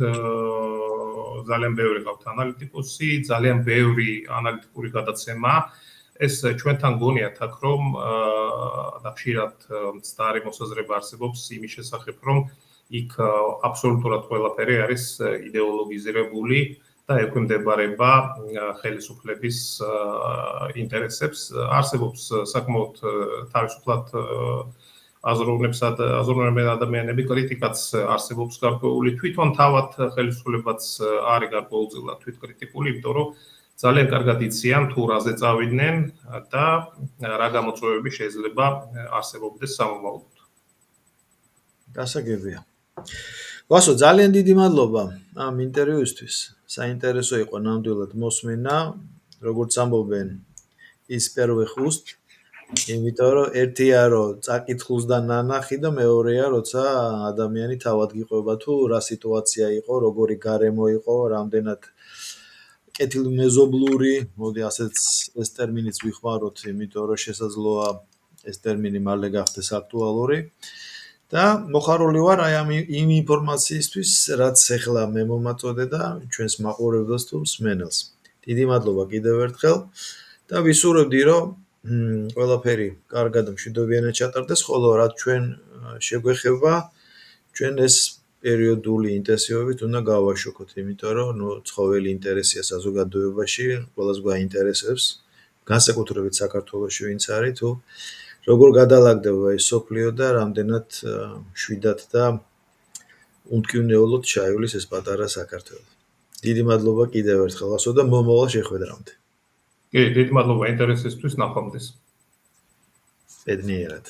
ძალიან ბევრი ყავთ ანალიტიკოსი, ძალიან ბევრი ანალიტიკური გადაცემა. ეს ჩვენთან გონიათ აქ, რომ და ხშირად მცდარი მოსაზრება არსებობს იმის შესახებ, რომ იქ აბსოლუტურად ყველაფერი არის იდეოლოგიზირებული და ექვემდებარება ხელისუფლების ინტერესებს. არსებობს საკმაოდ თავისუფლად აზროვნებენ ადამიანები, კრიტიკაც არსებობს გარკვეული, თვითონ თავად ხელისუფლებაც არის გარკვეულწილად თვითკრიტიკული, იმიტომ რომ ძალიან კარგად იციან თუ რაზე წავიდნენ და რა გამოწვევები შეიძლება არსებობდეს სამომავლოდ. გასაგებია. ვასო, ძალიან დიდი მადლობა ამ ინტერვიუისთვის. საინტერესო იყო ნამდვილად მოსმენა, როგორც ამბობენ, ის პირველი ხუსტ, იმიტომ რომ ერთია რომ წაკითხულს და ნანახი და მეორეა როცა ადამიანი თავად გიყვება თუ რა სიტუაცია იყო, როგორი გარემო იყო, რამდენად კეთილმეზობლური, მოდი ასეც ეს ტერმინიც ვიხმაროთ, იმიტომ რომ შესაძლოა ეს ტერმინი მალე გახდეს აქტუალური. და მოხარული ვარ აი ამ იმ ინფორმაციისთვის, რაც ახლა მე მომაწოდე და ჩვენს მაყურებელს თუ მსმენელს. დიდი მადლობა კიდევ ერთხელ და ვისურვებდი, რომ ყველაფერი კარგად მშვიდობიანად ჩატარდეს, ხოლო რაც ჩვენ შეგვეხება, ჩვენ ეს პერიოდული ინტენსივობით უნდა გავაშუქოთ, იმიტომ რომ ცხოველი ინტერესია საზოგადოებაში, ყველას გვაინტერესებს, განსაკუთრებით საქართველოში ვინც არის თუ როგორ გადალაგდება ეს სოფლიო და რამდენად შვიდად და უმტკივნეულოდ ჩაივლის ეს პატარა საქართველო. დიდი მადლობა კიდევ ერთხელ ასო და მომავალ შეხვედრამდე. კი, დიდი მადლობა ინტერესისთვის, ნახვამდის. ბედნიერად.